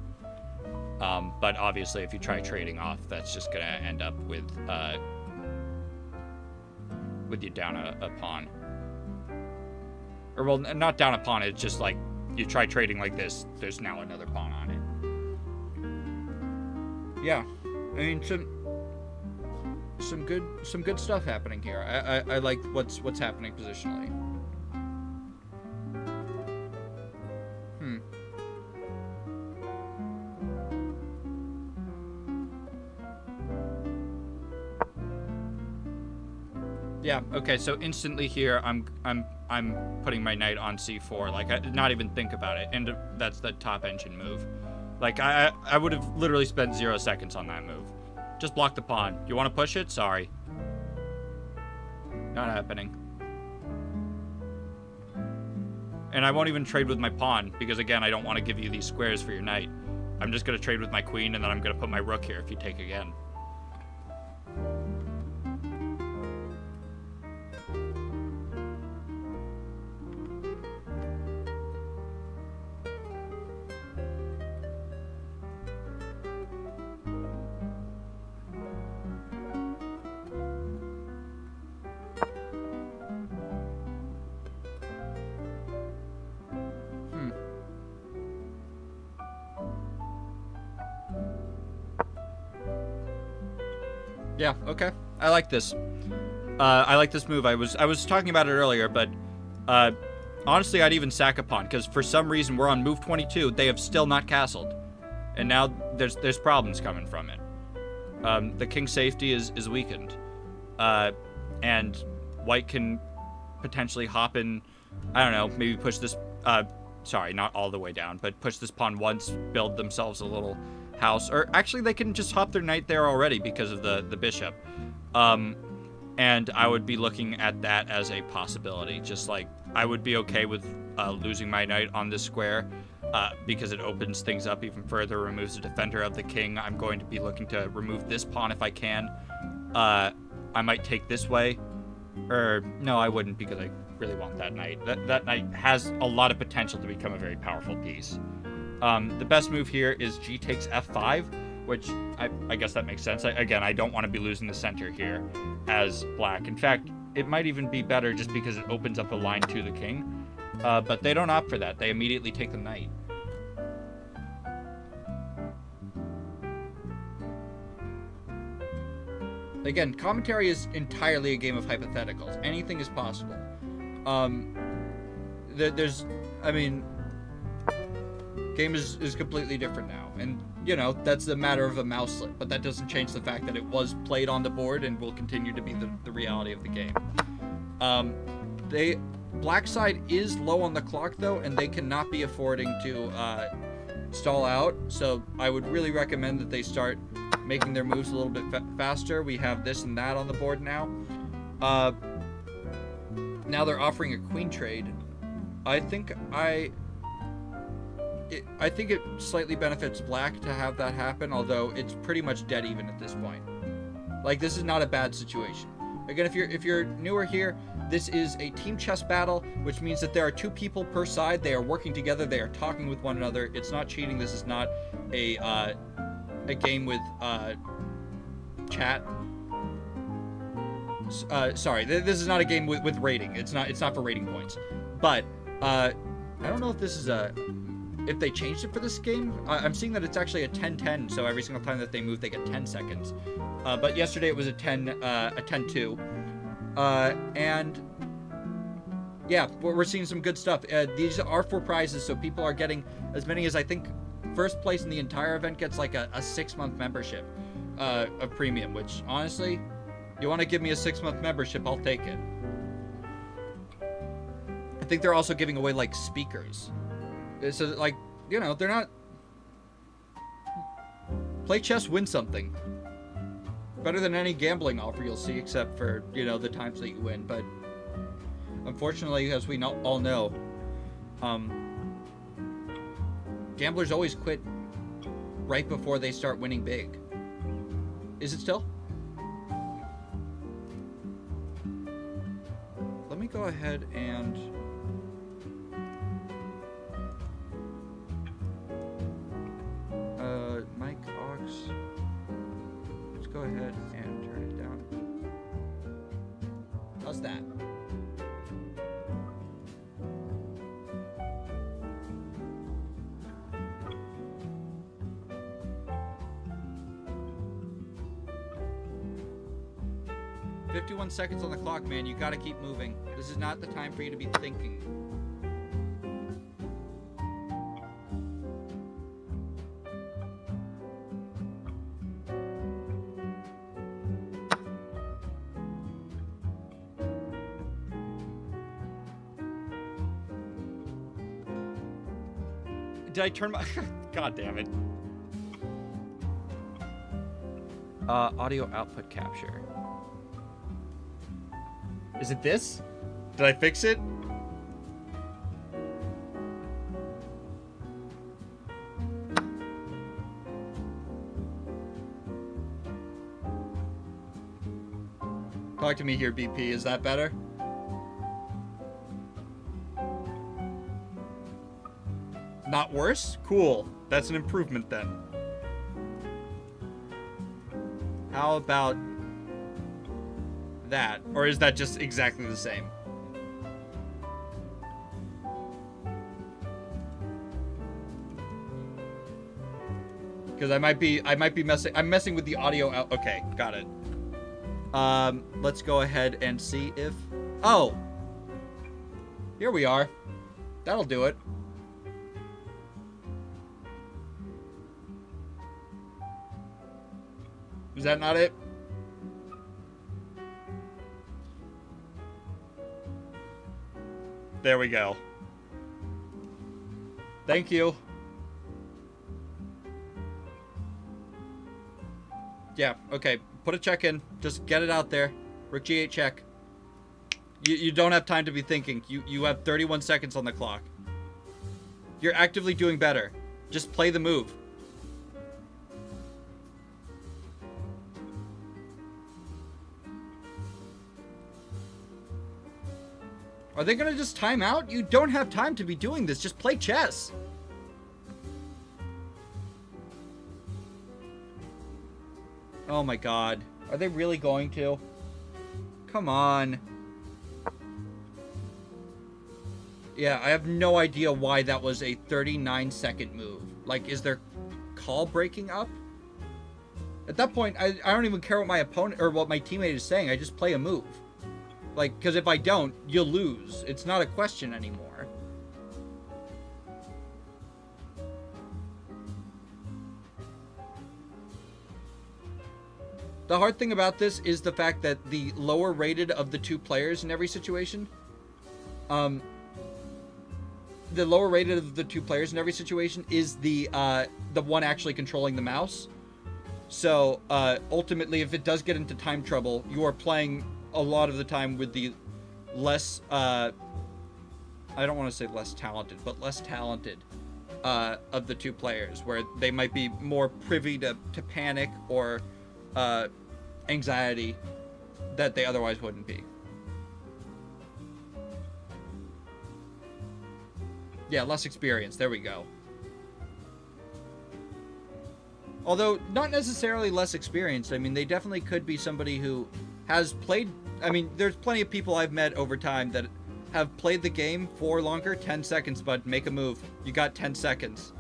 But obviously, if you try trading off, that's just going to end up with you down a pawn. Or, well, not down a pawn, it's just like, you try trading like this, there's now another pawn on it. Yeah, I mean, some good stuff happening here. I like what's happening positionally. Yeah. Okay. So instantly here, I'm putting my knight on c4. Like, I did not even think about it, and that's the top engine move. Like, I would have literally spent 0 seconds on that move. Just block the pawn. You want to push it? Sorry. Not happening. And I won't even trade with my pawn, because again, I don't want to give you these squares for your knight. I'm just going to trade with my queen, and then I'm going to put my rook here if you take again. Yeah, okay. I like this. I like this move. I was talking about it earlier, but honestly, I'd even sack a pawn, because for some reason we're on move 22. They have still not castled, and now there's problems coming from it. The king's safety is weakened, and white can potentially hop in. I don't know, maybe push this. Sorry, not all the way down, but push this pawn once, build themselves a little house, or actually they can just hop their knight there already because of the bishop. And I would be looking at that as a possibility. Just like, I would be okay with losing my knight on this square, because it opens things up even further, removes the defender of the king. I'm going to be looking to remove this pawn if I can. I might take this way, or no, I wouldn't, because I really want that knight. That knight has a lot of potential to become a very powerful piece. The best move here is g takes f5, which I guess that makes sense. Again, I don't want to be losing the center here as black. In fact, it might even be better just because it opens up a line to the king. But they don't opt for that. They immediately take the knight. Again, commentary is entirely a game of hypotheticals. Anything is possible. Game is completely different now, and you know, that's a matter of a mouselet, but that doesn't change the fact that it was played on the board and will continue to be the reality of the game. Black side is low on the clock though, and they cannot be affording to stall out, so I would really recommend that they start making their moves a little bit faster. We have this and that on the board now. Now they're offering a queen trade. I think it slightly benefits black to have that happen, although it's pretty much dead even at this point. Like, this is not a bad situation. Again, if you're newer here, this is a team chess battle, which means that there are 2 people per side. They are working together. They are talking with one another. It's not cheating. This is not a game with chat. Sorry, this is not a game with rating. It's not for rating points. But I don't know if this is if they changed it for this game. I'm seeing that it's actually a 10-10, so every single time that they move, they get 10 seconds. But yesterday it was a 10-2. And yeah, we're seeing some good stuff. These are for prizes, so people are getting as many as, I think, first place in the entire event gets like a 6-month membership of premium, which honestly, you want to give me a 6-month membership, I'll take it. I think they're also giving away like speakers. So like, you know, they're not... Play chess, win something. Better than any gambling offer you'll see, except for, you know, the times that you win. But unfortunately, as we all know, gamblers always quit right before they start winning big. Is it still? Let me go ahead and... Mike Ox. Let's go ahead and turn it down. How's that? "51 seconds on the clock, man. You gotta keep moving. This is not the time for you to be thinking." Did I turn my... God damn it. Audio output capture. Is it this? Did I fix it? Talk to me here, BP. Is that better? Not worse? Cool. That's an improvement then. How about that? Or is that just exactly the same? Because I might be messing. I'm messing with the audio out. Okay, got it. Let's go ahead and see if... Oh! Here we are. That'll do it. Is that not it? There we go. Thank you. Yeah, okay. Put a check in. Just get it out there. Rook G8 check. You don't have time to be thinking. You have 31 seconds on the clock. You're actively doing better. Just play the move. Are they gonna just time out? You don't have time to be doing this. Just play chess. Oh my god. Are they really going to? Come on. Yeah, I have no idea why that was a 39-second move. Like, is their call breaking up? At that point, I don't even care what my opponent or what my teammate is saying. I just play a move. Like, because if I don't, you'll lose. It's not a question anymore. The hard thing about this is the fact that the lower rated of the two players in every situation, is the one actually controlling the mouse. So, ultimately, if it does get into time trouble, you are playing a lot of the time with the less, I don't want to say less talented, but less talented of the two players, where they might be more privy to panic or anxiety that they otherwise wouldn't be. Yeah, less experience. There we go. Although, not necessarily less experienced. I mean, they definitely could be somebody who has played... I mean, there's plenty of people I've met over time that have played the game for longer. 10 seconds, bud. Make a move. You got 10 seconds.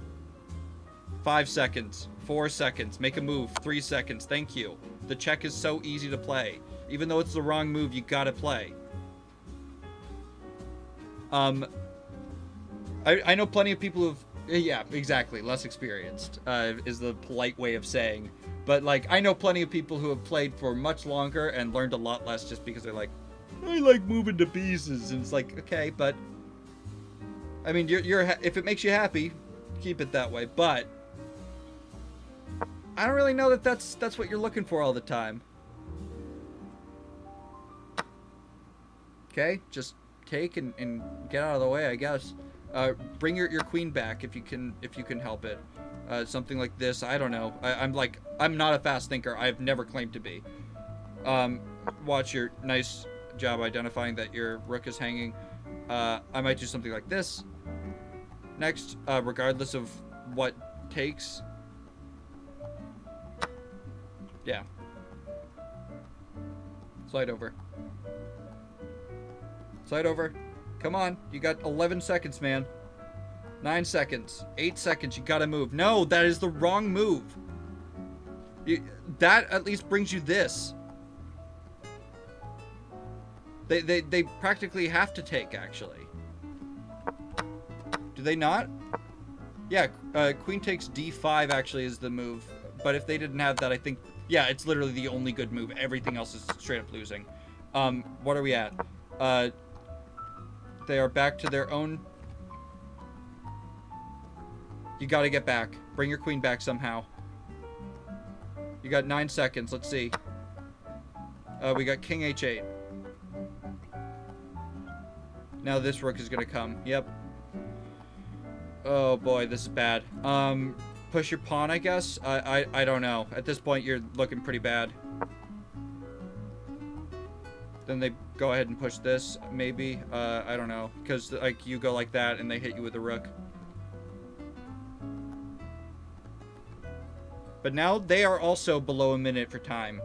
5 seconds. 4 seconds. Make a move. 3 seconds. Thank you. The check is so easy to play. Even though it's the wrong move, you gotta play. I know plenty of people who've Yeah, exactly. Less experienced is the polite way of saying. But, like, I know plenty of people who have played for much longer and learned a lot less just because they're like, I like moving to pieces. And it's like, okay, but... I mean, if it makes you happy, keep it that way. But... I don't really know that that's what you're looking for all the time. Okay, just take and get out of the way, I guess. Bring your queen back if you can help it. Something like this. I don't know. I'm not a fast thinker. I've never claimed to be. Watch your nice job identifying that your rook is hanging. I might do something like this. Next, regardless of what takes. Yeah. Slide over. Slide over. Come on. You got 11 seconds, man. 9 seconds. 8 seconds. You gotta move. No, that is the wrong move. That at least brings you this. They practically have to take, actually. Do they not? Yeah, queen takes d5 actually is the move. But if they didn't have that, I think... Yeah, it's literally the only good move. Everything else is straight up losing. What are we at? They are back to their own... You gotta get back. Bring your queen back somehow. You got 9 seconds. Let's see. We got king h8. Now this rook is gonna come. Yep. Oh boy, this is bad. Push your pawn, I guess? I don't know. At this point, you're looking pretty bad. Then they go ahead and push this, maybe. I don't know. Because, like, you go like that, and they hit you with a rook. But now they are also below a minute for time.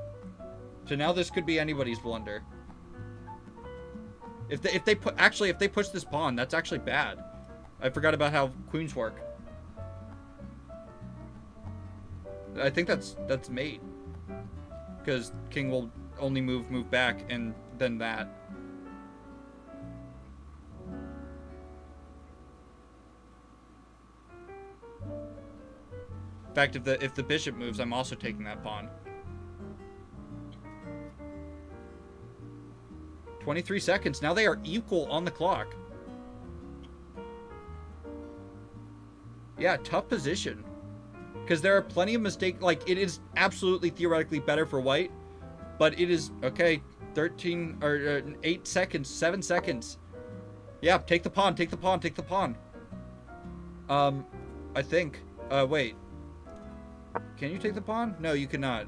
So now this could be anybody's blunder. If they push this pawn, that's actually bad. I forgot about how queens work. I think that's mate. Because king will only move back, and then that. In fact, if the bishop moves, I'm also taking that pawn. 23 seconds. Now they are equal on the clock. Yeah, tough position. Because there are plenty of mistakes. Like, it is absolutely theoretically better for white. But it is, okay, 13 or 8 seconds, 7 seconds. Yeah, take the pawn, take the pawn, take the pawn. I think. Wait. Can you take the pawn? No, you cannot.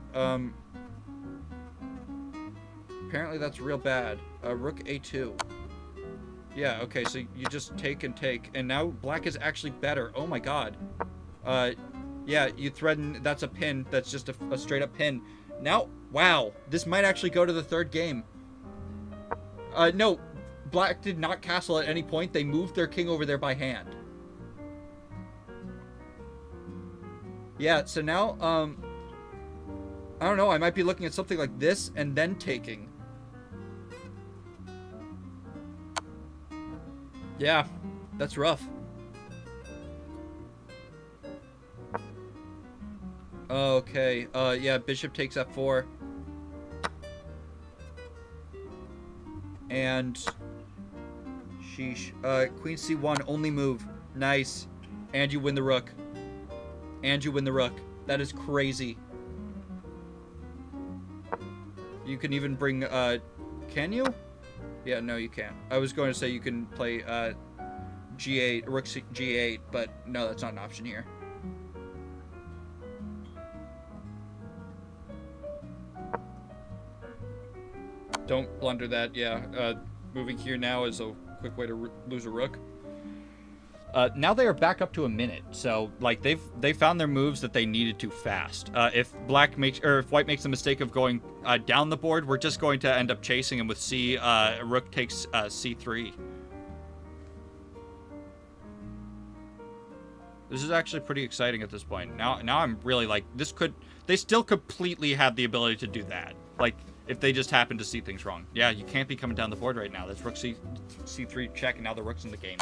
Apparently that's real bad. Rook a2. Yeah, okay, so you just take and take. And now black is actually better. Oh my god. Yeah, you threaten... That's a pin. That's just a straight up pin. Now, wow. This might actually go to the third game. No. Black did not castle at any point. They moved their king over there by hand. Yeah, so now, I don't know. I might be looking at something like this and then taking. Yeah, that's rough. Okay, yeah, bishop takes f4. And... Sheesh. Queen c1, only move. Nice. And you win the rook. And you win the rook. That is crazy. You can even bring, can you? Yeah, no, you can't. I was going to say you can play, g8, rook g8, but no, that's not an option here. Don't blunder that, yeah. Moving here now is a quick way to lose a rook. Now they are back up to a minute, so like they found their moves that they needed to fast. If white makes the mistake of going down the board, we're just going to end up chasing him with c. Rook takes c3. This is actually pretty exciting at this point. Now I'm really like they still completely have the ability to do that. Like if they just happen to see things wrong. Yeah, you can't be coming down the board right now. That's rook c3 check, and now the rook's in the game.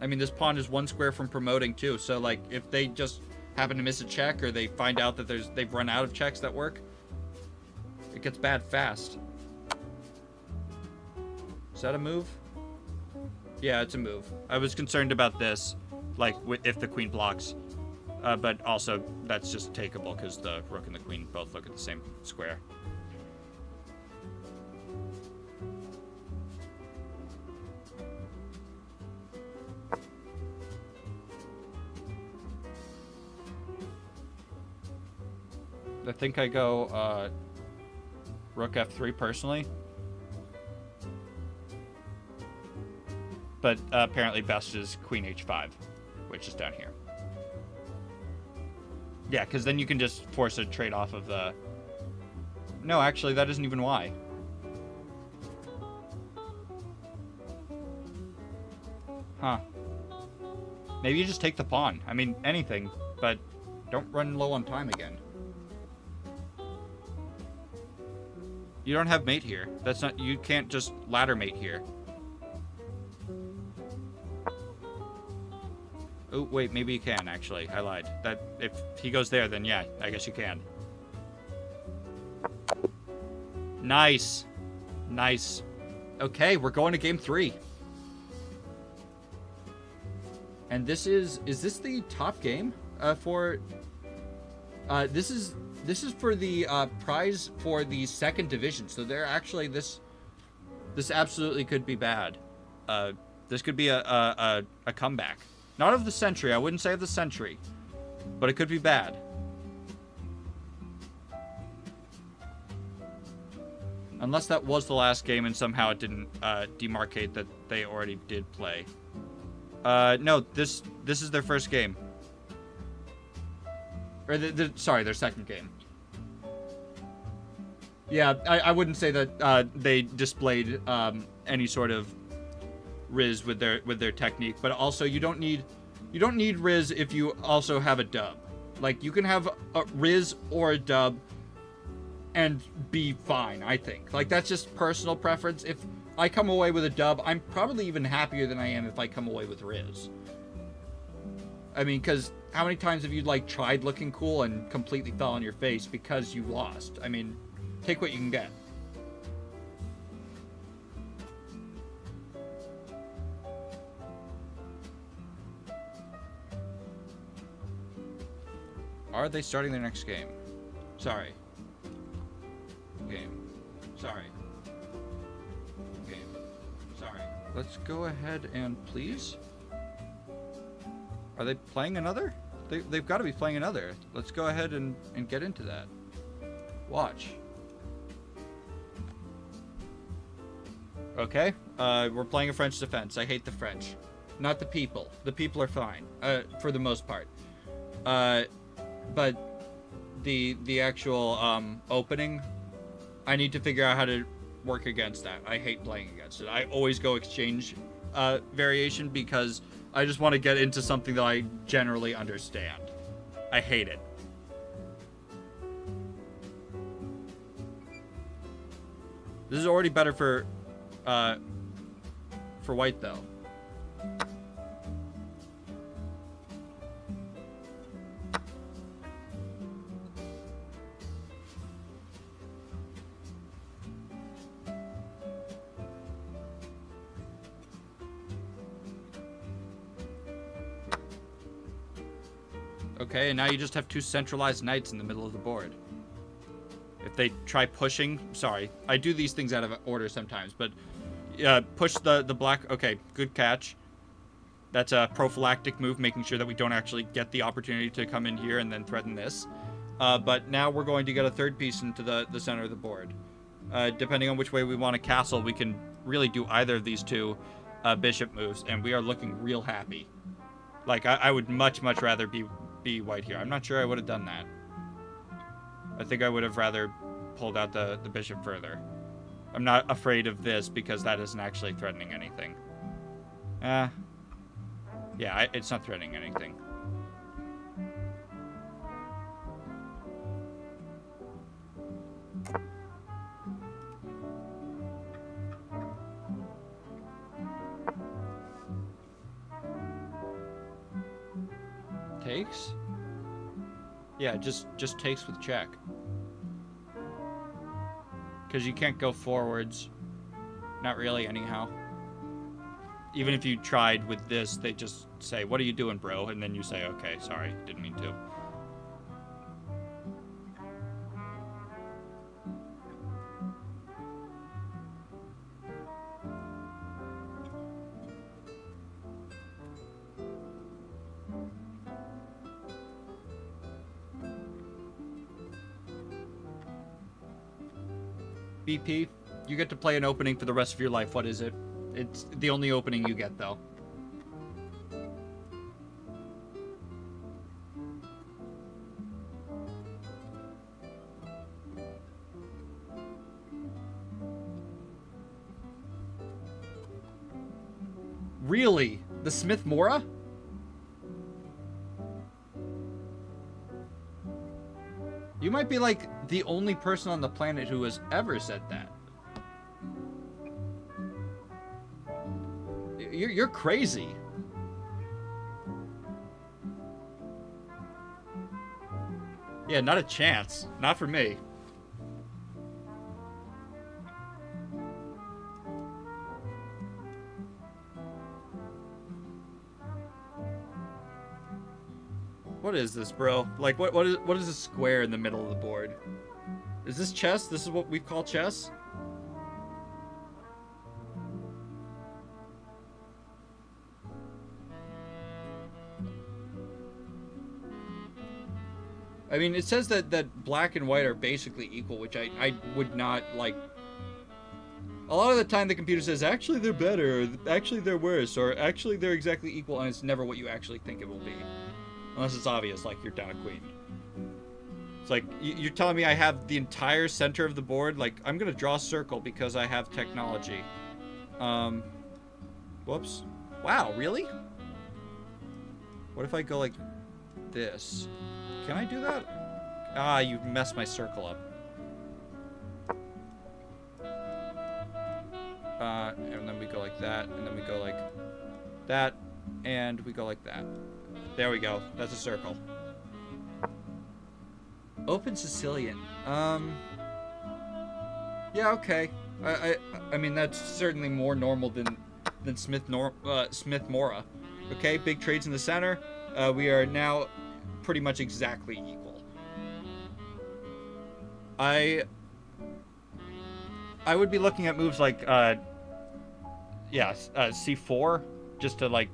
I mean, this pawn is 1 square from promoting too. So like, if they just happen to miss a check, or they find out that they've run out of checks that work, it gets bad fast. Is that a move? Yeah, it's a move. I was concerned about this, like if the queen blocks, but also that's just takeable because the rook and the queen both look at the same square. I think I go rook f3 personally. But apparently best is queen h5, which is down here. Yeah, because then you can just force a trade off of the... No, actually, that isn't even why. Huh. Maybe you just take the pawn. I mean, anything, but don't run low on time again. You don't have mate here. That's not... You can't just ladder mate here. Oh, wait, maybe you can, actually. I lied. That if he goes there, then yeah, I guess you can. Nice. Nice. Okay, we're going to game 3. And this is this the top game for... This is for the prize for the 2nd division. So they're actually, this absolutely could be bad. This could be a comeback. Not of the century. I wouldn't say of the century. But it could be bad. Unless that was the last game and somehow it didn't demarcate that they already did play. No, this is their first game. Or sorry, their 2nd game. Yeah, I wouldn't say that they displayed any sort of Riz with their technique, but also you don't need Riz if you also have a dub. Like, you can have a Riz or a dub and be fine, I think. Like, that's just personal preference. If I come away with a dub, I'm probably even happier than I am if I come away with Riz. I mean, because how many times have you, like, tried looking cool and completely fell on your face because you lost? I mean, take what you can get. Are they starting their next game? Sorry. Game. Sorry. Game. Sorry. Let's go ahead and please. Are they playing another? They've got to be playing another. Let's go ahead and get into that. Watch. Okay. We're playing a French defense. I hate the French. Not the people. The people are fine. For the most part. But the actual opening, I need to figure out how to work against that. I hate playing against it. I always go exchange variation because I just want to get into something that I generally understand. I hate it. This is already better for white though. Okay, and now you just have 2 centralized knights in the middle of the board. If they try pushing... Sorry, I do these things out of order sometimes, but... push the black... Okay, good catch. That's a prophylactic move, making sure that we don't actually get the opportunity to come in here and then threaten this. But now we're going to get a 3rd piece into the center of the board. Depending on which way we want to castle, we can really do either of these 2 bishop moves, and we are looking real happy. Like, I would much rather be white here. I'm not sure I would have done that. I think I would have rather pulled out the bishop further. I'm not afraid of this because that isn't actually threatening anything. Yeah, it's not threatening anything. takes? Yeah, just takes with check. Because you can't go forwards. Not really, anyhow. Even if you tried with this, they just say, "What are you doing, bro?" And then you say, "Okay, sorry, didn't mean to." BP, you get to play an opening for the rest of your life. What is it? It's the only opening you get, though. Really? The Smith Mora? You might be like the only person on the planet who has ever said that. You're crazy. Yeah, not a chance. Not for me. What is this, bro? Like, what is a square in the middle of the board? Is this chess? This is what we call chess? I mean, it says that black and white are basically equal, which I would not, like... A lot of the time the computer says, actually they're better, or actually they're worse, or actually they're exactly equal, and it's never what you actually think it will be. Unless it's obvious, like you're down a queen. It's like, you're telling me I have the entire center of the board? Like, I'm gonna draw a circle because I have technology. Whoops. Wow, really? What if I go like this? Can I do that? Ah, you messed my circle up. And then we go like that, and then we go like that, and we go like that. There we go. That's a circle. Open Sicilian. Yeah, okay. I mean, that's certainly more normal than Smith Mora. Okay, big trades in the center. We are now pretty much exactly equal. I would be looking at moves like C4, just to like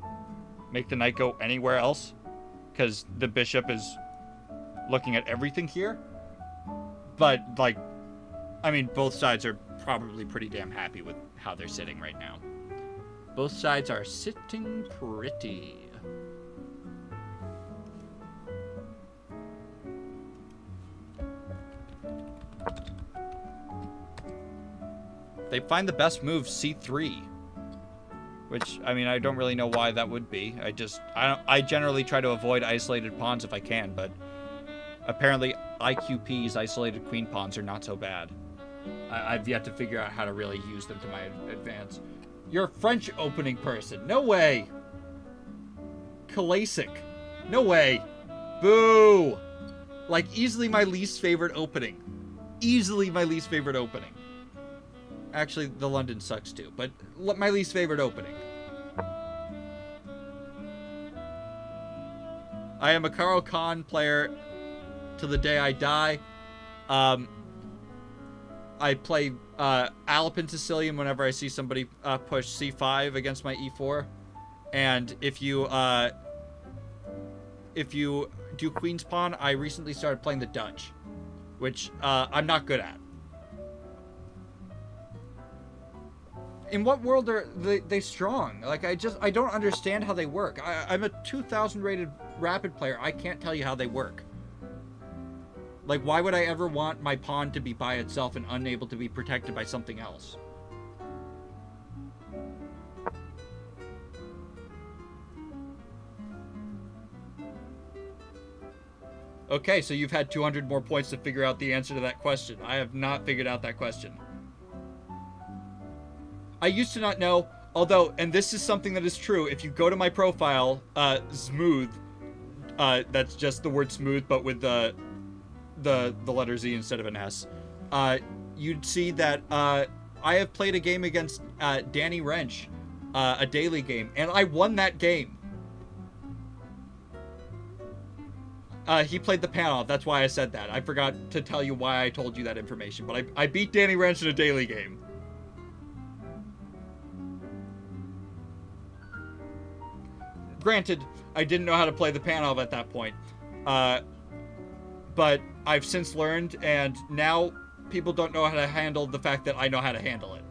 make the knight go anywhere else, because the bishop is looking at everything here. But like, I mean, both sides are probably pretty damn happy with how they're sitting right now. Both sides are sitting pretty. They find the best move C3, which, I mean, I don't really know why that would be. I generally try to avoid isolated pawns if I can, but apparently IQP's isolated queen pawns are not so bad. I've yet to figure out how to really use them to my advance. You're a French opening person. No way. Kalasic. No way. Boo. Like, easily my least favorite opening. Easily my least favorite opening. Actually, the London sucks too, but my least favorite opening. I am a Caro-Kann player to the day I die. I play Alpine Sicilian whenever I see somebody push C5 against my E4. And if you do Queen's Pawn, I recently started playing the Dutch, which I'm not good at. In what world are they strong? Like, I don't understand how they work. I'm a 2000 rated rapid player. I can't tell you how they work. Like, why would I ever want my pawn to be by itself and unable to be protected by something else? Okay, so you've had 200 more points to figure out the answer to that question. I have not figured out that question. I used to not know, although, and this is something that is true, if you go to my profile, Smooth, That's just the word smooth, but with the letter Z instead of an S. You'd see that I have played a game against Danny Wrench, a daily game, and I won that game. He played the panel. That's why I said that. I forgot to tell you why I told you that information, but I beat Danny Wrench in a daily game. Granted, I didn't know how to play the panel at that point, but I've since learned, and now people don't know how to handle the fact that I know how to handle it.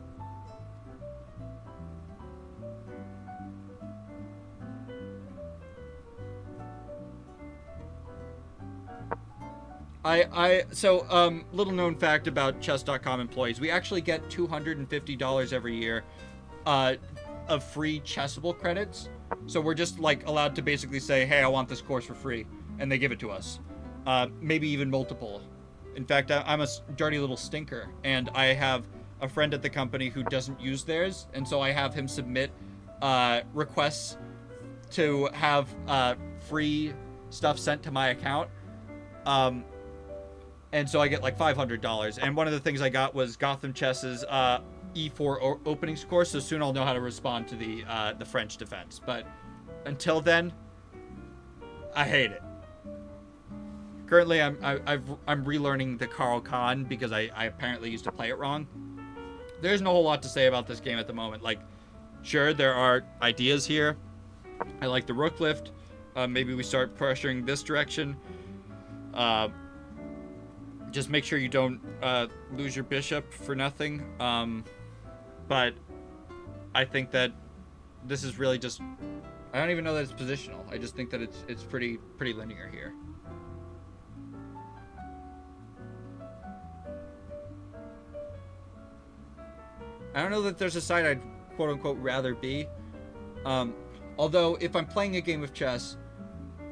Little known fact about chess.com employees, we actually get $250 every year of free Chessable credits. So we're just like allowed to basically say, hey, I want this course for free, and they give it to us. Maybe even multiple. In fact, I'm a dirty little stinker, and I have a friend at the company who doesn't use theirs, and so I have him submit requests to have free stuff sent to my account. And so I get like $500. And one of the things I got was Gotham Chess's E4 openings course, so soon I'll know how to respond to the French defense. But until then, I hate it. Currently, I'm relearning the Carl Khan because I apparently used to play it wrong. There's no whole lot to say about this game at the moment. Like, sure, there are ideas here. I like the rook lift. Maybe we start pressuring this direction. Just make sure you don't lose your bishop for nothing. But I think that this is really just... I don't even know that it's positional. I just think that it's pretty linear here. I don't know that there's a side I'd quote-unquote rather be. Although, if I'm playing a game of chess,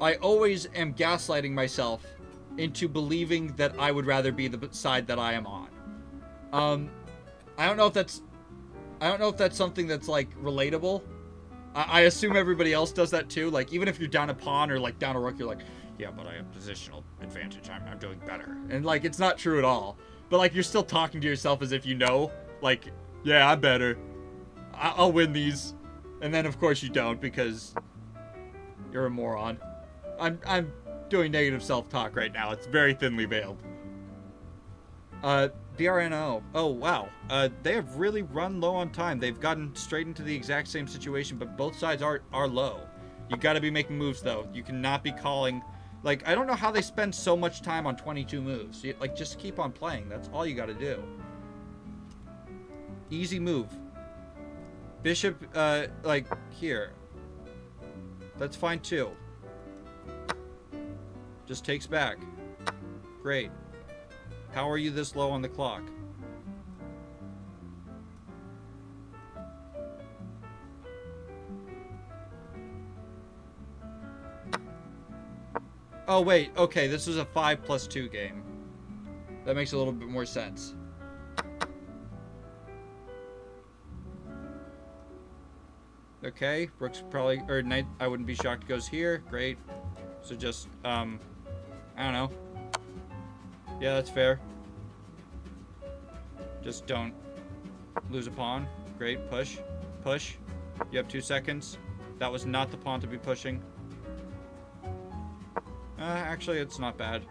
I always am gaslighting myself into believing that I would rather be the side that I am on. I don't know if that's something that's like relatable. I assume everybody else does that too. Like, even if you're down a pawn or like down a rook, you're like, yeah, but I have positional advantage. I'm doing better. And like, it's not true at all. But like, you're still talking to yourself as if you know, like, yeah, I'm better. I'll win these. And then of course you don't because you're a moron. I'm doing negative self-talk right now. It's very thinly veiled. BRNO. Oh, wow. They have really run low on time. They've gotten straight into the exact same situation, but both sides are low. You gotta be making moves, though. You cannot be calling... Like, I don't know how they spend so much time on 22 moves. Like, just keep on playing. That's all you gotta do. Easy move. Bishop, like, here. That's fine, too. Just takes back. Great. How are you this low on the clock? Oh, wait. Okay, this is a 5+2 game. That makes a little bit more sense. Okay, Rook's probably... Or Knight, I wouldn't be shocked, goes here. Great. So just, I don't know. Yeah, that's fair. Just don't lose a pawn. Great, push. Push. You have 2 seconds. That was not the pawn to be pushing. Actually, it's not bad.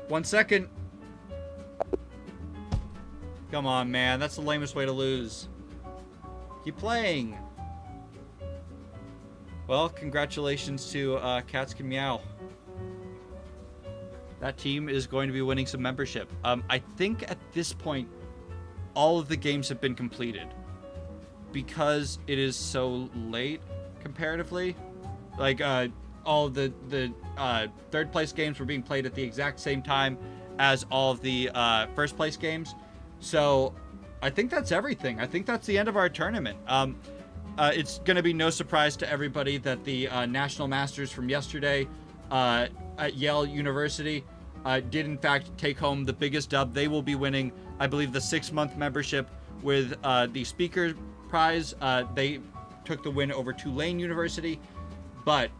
One second. Come on, man. That's the lamest way to lose. Keep playing. Well, congratulations to Cats Can Meow. That team is going to be winning some membership. I think at this point, all of the games have been completed. Because it is so late, comparatively. Like, all of the third place games were being played at the exact same time as all of the first place games. So, I think that's everything. I think that's the end of our tournament. It's going to be no surprise to everybody that the National Masters from yesterday at Yale University did in fact take home the biggest dub. They will be winning, I believe, the 6-month membership with the speaker prize. They took the win over Tulane University. But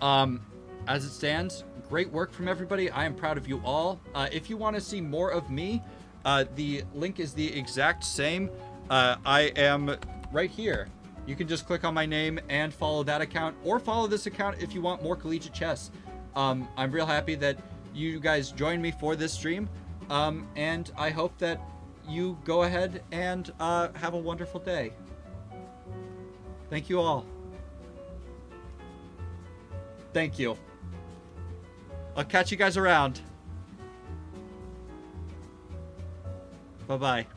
as it stands, great work from everybody. I am proud of you all. If you want to see more of me, the link is the exact same. I am right here. You can just click on my name and follow that account, or follow this account if you want more collegiate chess. I'm real happy that you guys joined me for this stream, and I hope that you go ahead and have a wonderful day. Thank you all. Thank you. I'll catch you guys around. Bye-bye.